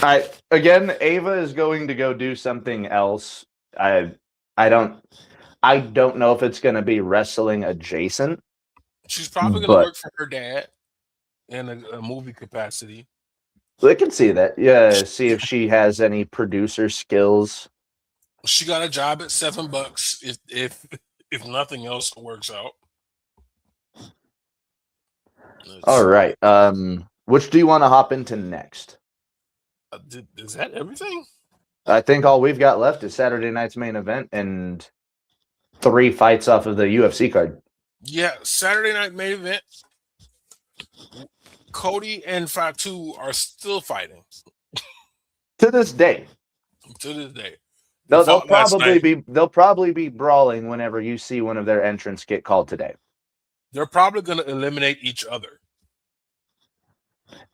Ava is going to go do something else. I don't know if it's going to be wrestling adjacent. She's probably going to But work for her dad in a movie capacity. I can see that. Yeah, see if she has any producer skills. She got a job at $7 if nothing else works out. All right. Which do you want to hop into next? Is that everything? I think all we've got left is Saturday night's main event and 3 fights off of the UFC card. Yeah, Saturday night main event. Cody and Fatu are still fighting To this day. to this day. They'll probably be brawling whenever you see one of their entrants get called today. They're probably going to eliminate each other.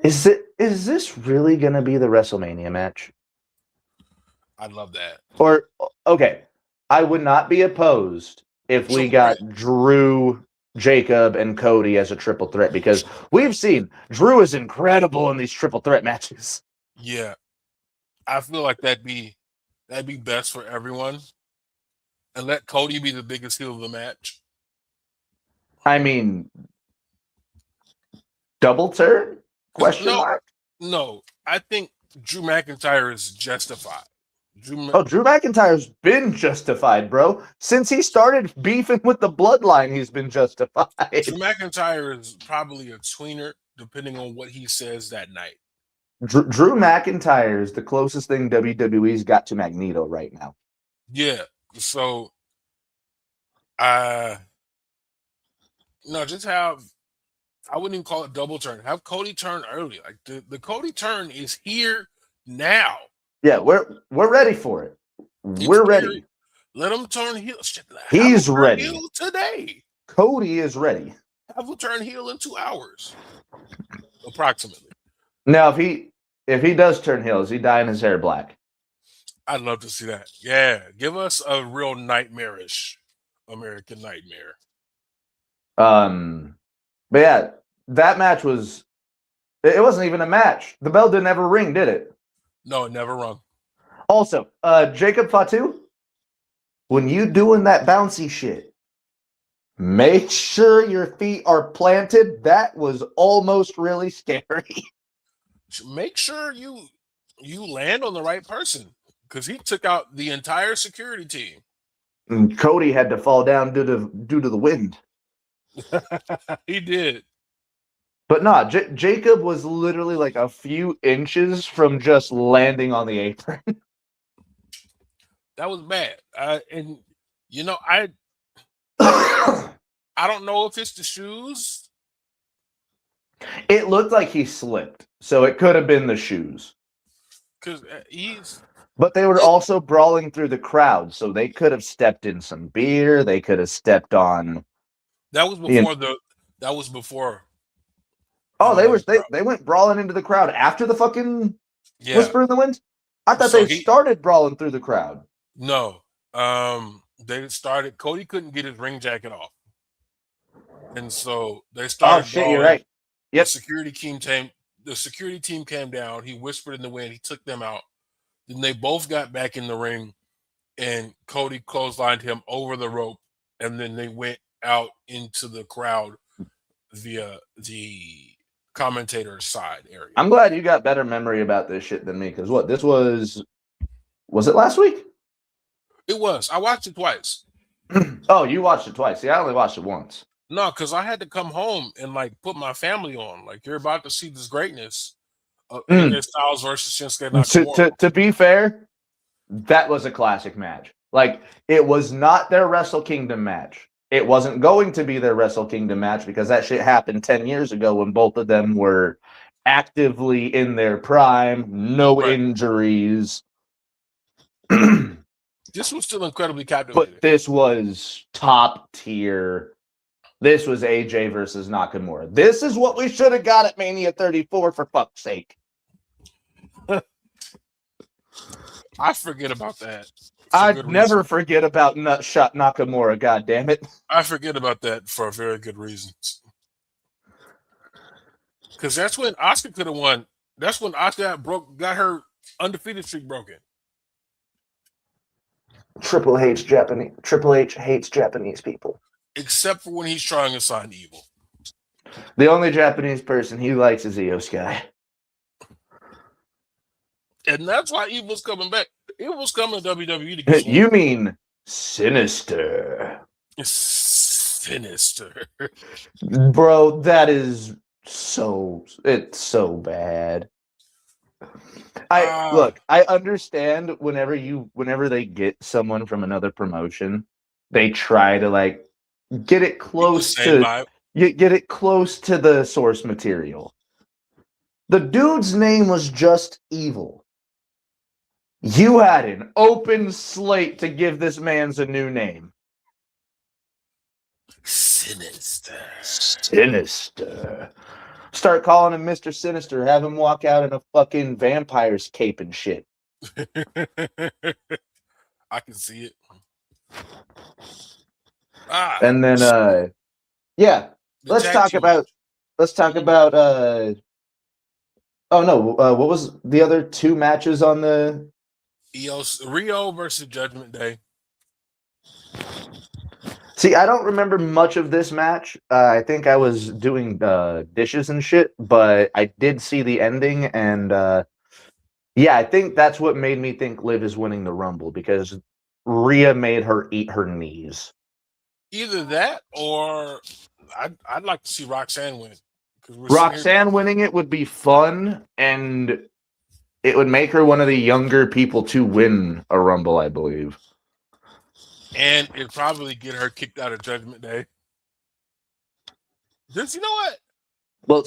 Is this really going to be the WrestleMania match? I love that. Or okay, I would not be opposed if we got Drew, Jacob, and Cody as a triple threat because we've seen Drew is incredible in these triple threat matches. Yeah, I feel like that'd be best for everyone, and let Cody be the biggest heel of the match. I mean, double turn? Question mark? No, I think Drew McIntyre is justified. Drew McIntyre's been justified, bro. Since he started beefing with the bloodline, he's been justified. Drew McIntyre is probably a tweener, depending on what he says that night. Drew McIntyre is the closest thing WWE's got to Magneto right now. Yeah, so just have, I wouldn't even call it double turn. Have Cody turn early. Like the Cody turn is here now. Yeah, we're ready for it. We're ready. Let him turn heel. He's ready heel today. Cody is ready. Have him turn heel in 2 hours, approximately. Now, if he does turn heel, is he dyeing his hair black? I'd love to see that. Yeah, give us a real nightmarish American Nightmare. But yeah, that match was. It wasn't even a match. The bell didn't ever ring, did it? No, it never rung. Also, Jacob Fatu, when you doing that bouncy shit, make sure your feet are planted. That was almost really scary. Make sure you land on the right person because he took out the entire security team. And Cody had to fall down due to the wind. He did. But nah, Jacob was literally like a few inches from just landing on the apron. That was bad. And you know, I don't know if it's the shoes. It looked like he slipped, so it could have been the shoes. Because he's. But they were also brawling through the crowd, so they could have stepped in some beer. They could have stepped on. That was before That was before. Oh, they went brawling into the crowd after the fucking Whisper in the Wind. I thought they started brawling through the crowd. No, they started. Cody couldn't get his ring jacket off, and so they started. Oh shit, you're right. Yep. The security team came down. He whispered in the wind. He took them out. Then they both got back in the ring, and Cody clotheslined him over the rope, and then they went out into the crowd via the commentator's side area. I'm glad you got better memory about this shit than me, because this was it last week? It was. I watched it twice. Oh, you watched it twice. See, I only watched it once. No, because I had to come home and like put my family on. Like, you're about to see this greatness of AJ Styles versus Shinsuke Nakamura. To be fair, that was a classic match. Like, it was not their Wrestle Kingdom match. It wasn't going to be their Wrestle Kingdom match because that shit happened 10 years ago when both of them were actively in their prime, no injuries. This was still incredibly captivating. But this was top tier. This was AJ versus Nakamura. This is what we should have got at Mania 34, for fuck's sake. I forget about that. I'd never forget about Nutshot Nakamura, god damn it. I forget about that for very good reasons. Because that's when Asuka could have won. That's when Asuka got her undefeated streak broken. Triple H hates Japanese people. Except for when he's trying to sign Evil. The only Japanese person he likes is Io Sky. And that's why Evil's coming back. Evil's coming to WWE to get You mean Sinister. Sinister. Bro, that is it's so bad. Look, I understand whenever they get someone from another promotion, they try to like get it close to the source material. The dude's name was just Evil. You had an open slate to give this man's a new name. Sinister. Start calling him Mr. Sinister. Have him walk out in a fucking vampire's cape and shit. I can see it. And then let's talk about what was the other two matches on the Rio versus Judgment Day. See, I don't remember much of this match. I think I was doing dishes and shit, but I did see the ending, and I think that's what made me think Liv is winning the Rumble, because Rhea made her eat her knees. Either that, or I'd like to see Roxanne win. Roxanne winning it would be fun, and it would make her one of the younger people to win a Rumble, I believe. And it'd probably get her kicked out of Judgment Day. Just, you know what? Well,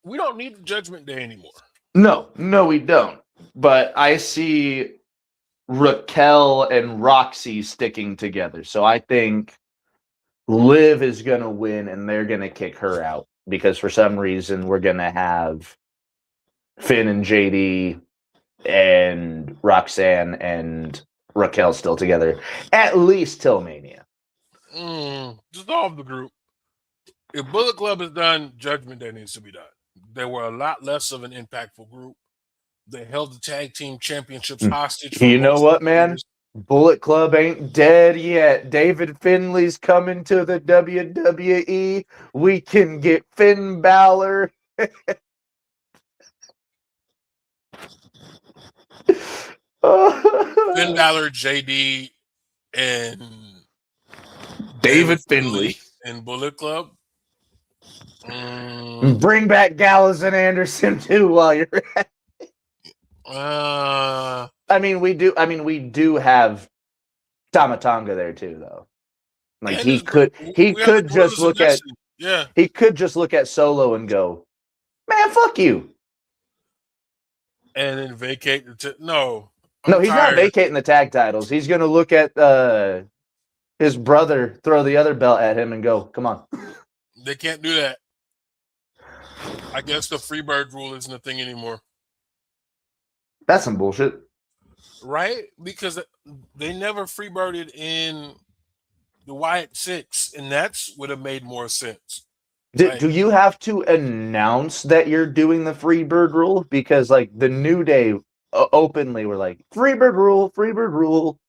we don't need Judgment Day anymore. No, we don't. But I see Raquel and Roxy sticking together. So I think Liv is going to win and they're going to kick her out. Because for some reason, we're going to have Finn and JD and Roxanne and Raquel still together, at least till Mania. Dissolve the group. If Bullet Club is done, Judgment Day needs to be done. They were a lot less of an impactful group. They held the tag team championships hostage for You know most of what, the man? years. Bullet Club ain't dead yet. David Finley's coming to the WWE. We can get Finn Balor. Finn Balor, JD, and David Finley. and Bullet Club. Bring back Gallows and Anderson too while you're at it. we do have Tamatanga there too, though. Like he could just look at he could just look at Solo and go, man, fuck you. And then vacate no, he's not vacating the tag titles. He's gonna look at his brother, throw the other belt at him and go, come on. They can't do that. I guess the Freebird rule isn't a thing anymore. That's some bullshit. Right? Because they never freebirded in the Wyatt Six, and that's would have made more sense. Do you have to announce that you're doing the Freebird rule? Because like the New Day openly were like, Freebird rule.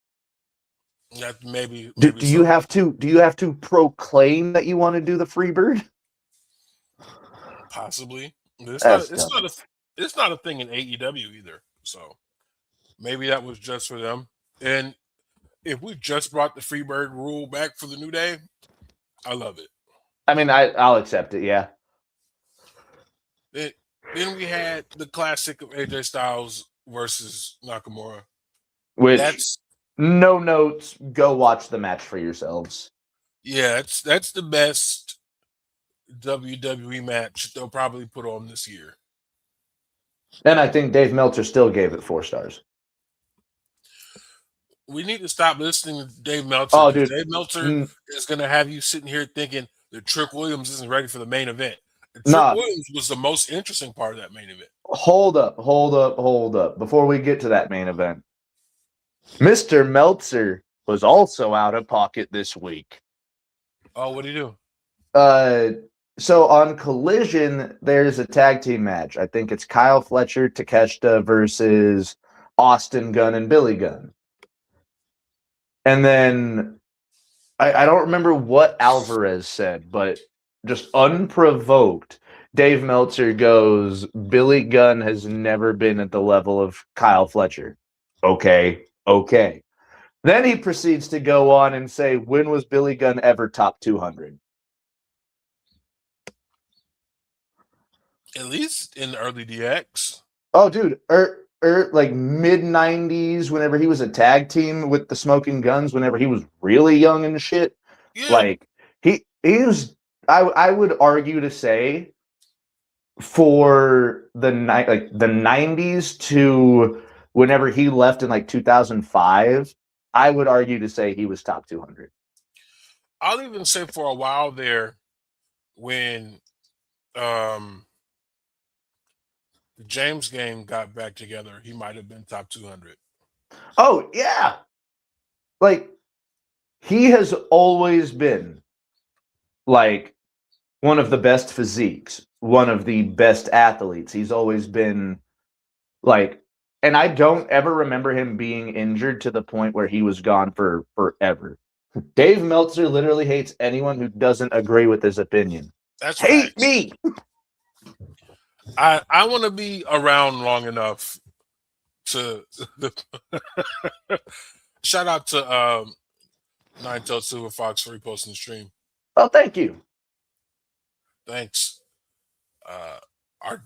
That maybe do you have to proclaim that you want to do the Freebird? Possibly. It's not a thing in AEW either. So maybe that was just for them. And if we just brought the Freebird rule back for the New Day, I love it. I mean, I'll accept it, yeah. Then we had the classic of AJ Styles versus Nakamura. That's no notes. Go watch the match for yourselves. Yeah, that's the best WWE match they'll probably put on this year. And I think Dave Meltzer still gave it 4 stars. We need to stop listening to Dave Meltzer. Oh, dude. Dave Meltzer is going to have you sitting here thinking that Trick Williams isn't ready for the main event. Trick Williams was the most interesting part of that main event. Hold up. Before we get to that main event, Mr. Meltzer was also out of pocket this week. Oh, what did he do? So on Collision, there's a tag team match. I think it's Kyle Fletcher, Takeshita versus Austin Gunn and Billy Gunn. And then I don't remember what Alvarez said, but just unprovoked, Dave Meltzer goes, Billy Gunn has never been at the level of Kyle Fletcher. Okay. Then he proceeds to go on and say, when was Billy Gunn ever top 200? At least in the early DX. Oh, dude. Like mid-90s, whenever he was a tag team with the Smoking Guns, whenever he was really young and shit. Yeah. Like, he was, I would argue to say, for the 90s to whenever he left in like 2005, I would argue to say he was top 200. I'll even say for a while there, when the James Gang got back together, he might have been top 200. Oh, yeah. Like, he has always been, like, one of the best physiques, one of the best athletes. He's always been, like, and I don't ever remember him being injured to the point where he was gone for forever. Dave Meltzer literally hates anyone who doesn't agree with his opinion. That's hate me. I want to be around long enough to shout out to Nine-Tailed Silver Fox for reposting the stream. Oh, thank you. Thanks. Our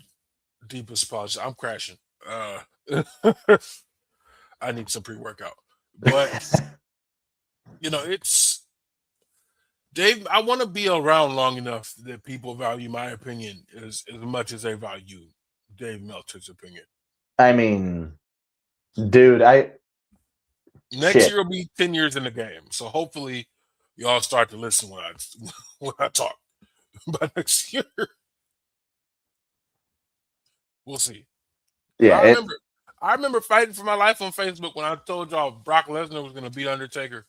deepest apologies. I'm crashing. I need some pre-workout. But it's Dave, I want to be around long enough that people value my opinion as much as they value Dave Meltzer's opinion. I mean, dude, next year will be 10 years in the game. So hopefully y'all start to listen when I talk. By next year. We'll see. Yeah. I remember fighting for my life on Facebook when I told y'all Brock Lesnar was going to beat Undertaker.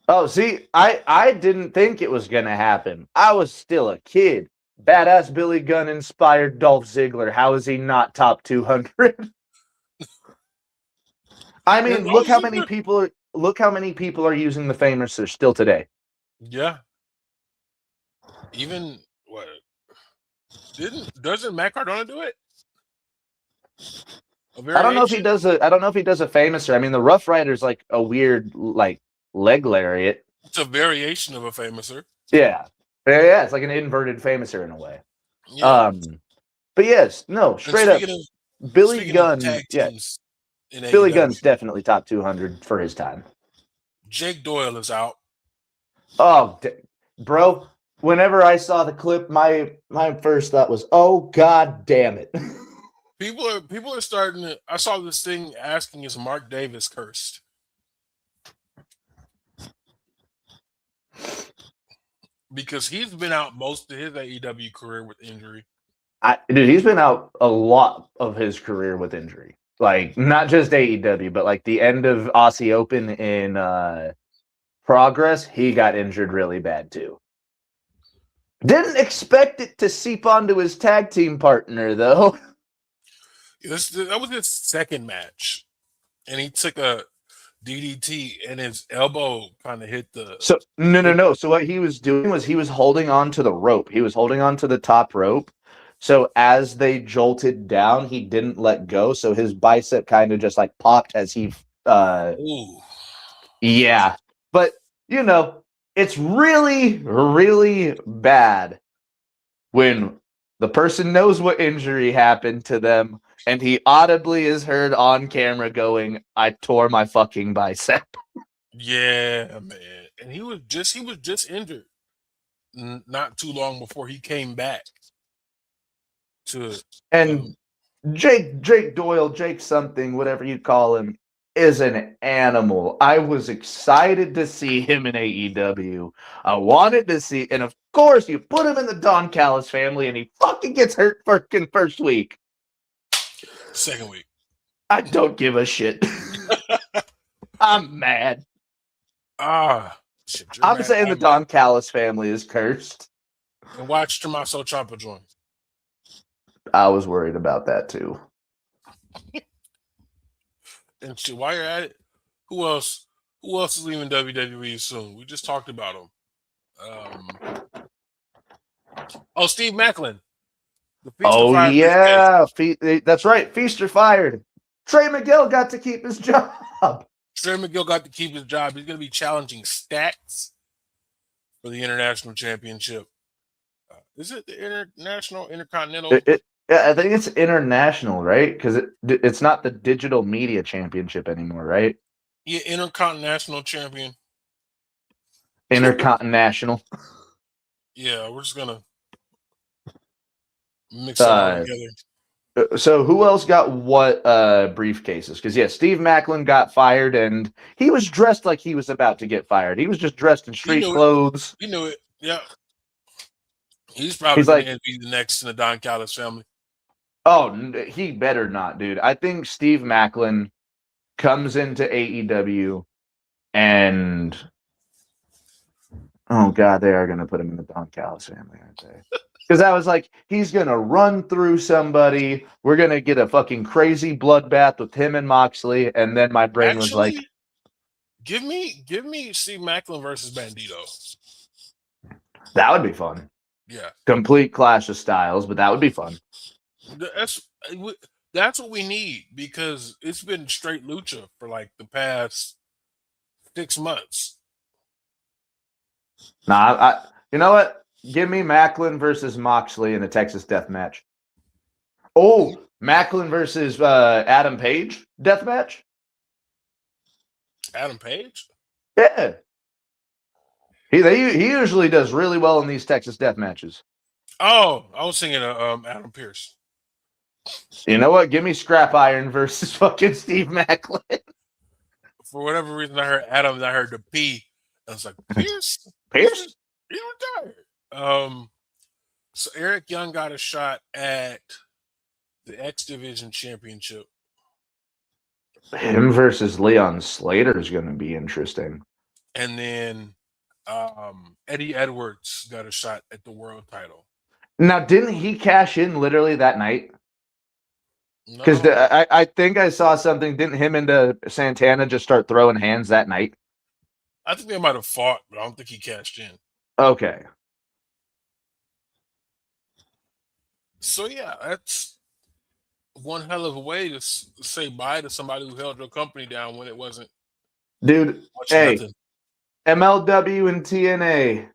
Oh, see, I didn't think it was gonna happen. I was still a kid. Badass Billy Gunn inspired Dolph Ziggler. How is he not top 200? I And mean, Dolph Ziggler, look how many people are using the Famouser still today. yeah. Even what doesn't Matt Cardona do it? A I don't know if he variation? does a I don't know if he does a Famouser. I mean, the Rough Rider's like a weird like leg lariat. It's a variation of a famouser. Yeah. Yeah, it's like an inverted Famouser in a way. Yeah. But yes, no, And straight up Billy speaking of Gunn, tag yeah. teams in Billy AEW, Gunn's definitely top 200 for his time. Jake Doyle is out. Oh, bro, whenever I saw the clip, my first thought was, "Oh god damn it." People are starting to. I saw this thing asking, "Is Mark Davis cursed?" Because he's been out most of his AEW career with injury. Dude, he's been out a lot of his career with injury. Like not just AEW, but like the end of Aussie Open in Progress, he got injured really bad too. Didn't expect it to seep onto his tag team partner though. That was his second match, and he took a DDT, and his elbow kind of hit the. So no. So what he was doing was he was holding on to the rope. He was holding on to the top rope. So as they jolted down, he didn't let go. So his bicep kind of just like popped as he Ooh. yeah. But you know, it's really, really bad when the person knows what injury happened to them and he audibly is heard on camera going, I tore my fucking bicep. Yeah, man, and he was just injured not too long before he came back to. And Jake Doyle, Jake something, whatever you call him, is an animal. I was excited to see him in AEW. I wanted to see, and of course, you put him in the Don Callis family, and he fucking gets hurt fucking first week. Second week. I don't give a shit. I'm mad. Shit, I'm mad. saying the Don Callis family is cursed. And watch Tommaso Ciampa join. I was worried about that too. And shit, while you're at it, who else? Who else is leaving WWE soon? We just talked about him. Steve Macklin. Oh yeah, that's right. Feaster fired. Trey Miguel got to keep his job. Trey Miguel got to keep his job. He's going to be challenging Stacks for the international championship. Is it the international intercontinental? I think it's international, right? Because it's not the digital media championship anymore, right? Yeah, intercontinental champion. Intercontinental. Yeah, we're just gonna mix them all together. So who else got what briefcases? Because yeah, Steve Macklin got fired, and he was dressed like he was about to get fired. He was just dressed in street clothes. He knew it. Yeah. He's probably going to be the next in the Don Callis family. Oh, he better not, dude. I think Steve Macklin comes into AEW and oh god, they are going to put him in the Don Callis family, aren't they? Because I was like, he's going to run through somebody. We're going to get a fucking crazy bloodbath with him and Moxley. And then my brain was like, give me Steve Macklin versus Bandito. That would be fun. Yeah. Complete clash of styles, but that would be fun. That's what we need because it's been straight lucha for like the past 6 months. Nah, you know what? Give me Macklin versus Moxley in a Texas death match. Oh, Macklin versus Adam Page death match? Adam Page? Yeah. He usually does really well in these Texas death matches. Oh, I was thinking of Adam Pearce. You know what? Give me Scrap Iron versus fucking Steve Macklin. For whatever reason, I heard Adam and I heard the P. I was like, Pierce? Pierce? He retired. So Eric Young got a shot at the X Division Championship. Him versus Leon Slater is going to be interesting. and then Eddie Edwards got a shot at the world title. Now, didn't he cash in literally that night? Because No, I think I saw something. Didn't him and Santana just start throwing hands that night? I think they might have fought, but I don't think he cashed in. Okay. So yeah, that's one hell of a way to say bye to somebody who held your company down when it wasn't Dude, much of hey, nothing. MLW and TNA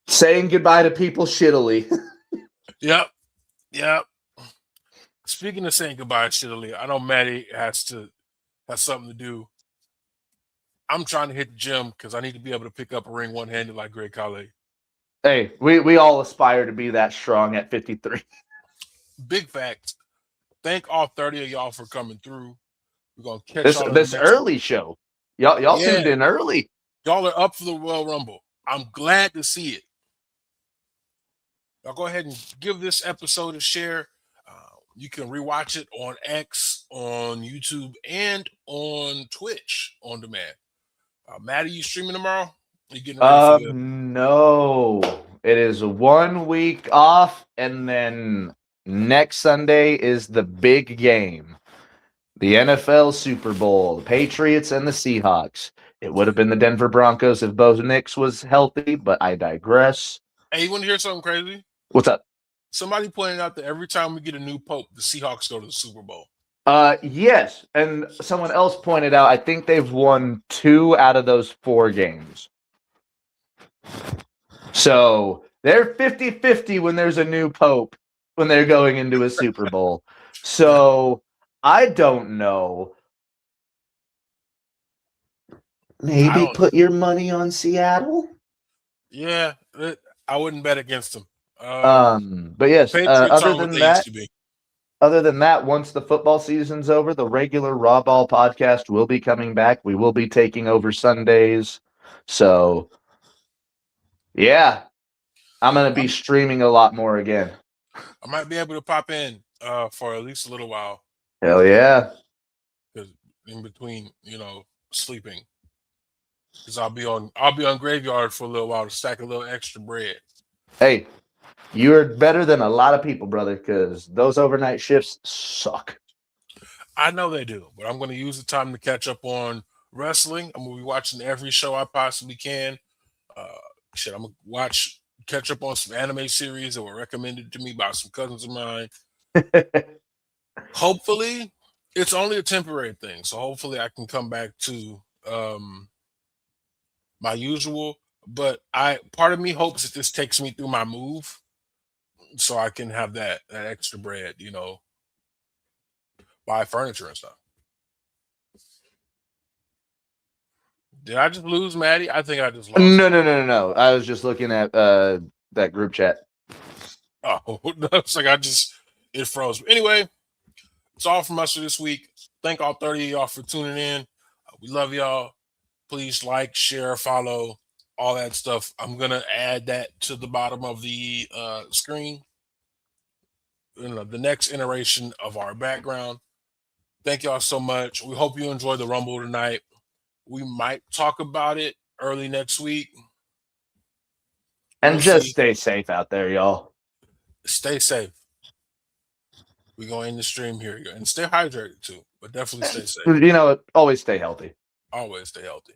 saying goodbye to people shittily. Yep. Speaking of saying goodbye shittily, I know Matty has something to do. I'm trying to hit the gym because I need to be able to pick up a ring one-handed like Greg Khale. Hey, we all aspire to be that strong at 53. Big facts. Thank all 30 of y'all for coming through. We're gonna catch y'all in This the next early show. Y'all tuned in early. Y'all are up for the Royal Rumble. I'm glad to see it. Now go ahead and give this episode a share. You can rewatch it on X, on YouTube, and on Twitch on demand. Matty, you streaming tomorrow? Are you getting ready for the... No. It is 1 week off, and then next Sunday is the big game. The NFL Super Bowl, the Patriots and the Seahawks. It would have been the Denver Broncos if Bo Nix was healthy, but I digress. Hey, you want to hear something crazy? What's up? Somebody pointed out that every time we get a new pope, the Seahawks go to the Super Bowl. Yes, and someone else pointed out I think they've won 2 out of those 4 games. So they're 50-50 when there's a new pope when they're going into a Super Bowl. So I don't know. Maybe put your money on Seattle? Yeah, I wouldn't bet against them. But yes, Patriots are what they used to be. Other than that, once the football season's over, the regular Raw Ball podcast will be coming back. We will be taking over Sundays. So, yeah, I'm going to be streaming a lot more again. I might be able to pop in for at least a little while. Hell yeah. Because in between, sleeping. Because I'll be on Graveyard for a little while to stack a little extra bread. Hey, you're better than a lot of people, brother, because those overnight shifts suck. I know they do, but I'm going to use the time to catch up on wrestling. I'm going to be watching every show I possibly can. I'm going to catch up on some anime series that were recommended to me by some cousins of mine. Hopefully, it's only a temporary thing. So hopefully I can come back to my usual. But part of me hopes that this takes me through my move so I can have that extra bread, buy furniture and stuff. Did I just lose Matty? I think I just lost. No. I was just looking at that group chat. Oh, no, it's like it froze. Anyway, it's all from us for this week. Thank all 30 of y'all for tuning in. We love y'all. Please like, share, follow, all that stuff. I'm going to add that to the bottom of the screen. The next iteration of our background. Thank y'all so much. We hope you enjoyed the Rumble tonight. We might talk about it early next week. And just stay safe out there, y'all. Stay safe. We're going to end the stream here. And stay hydrated too, but definitely stay safe. Always stay healthy. Always stay healthy.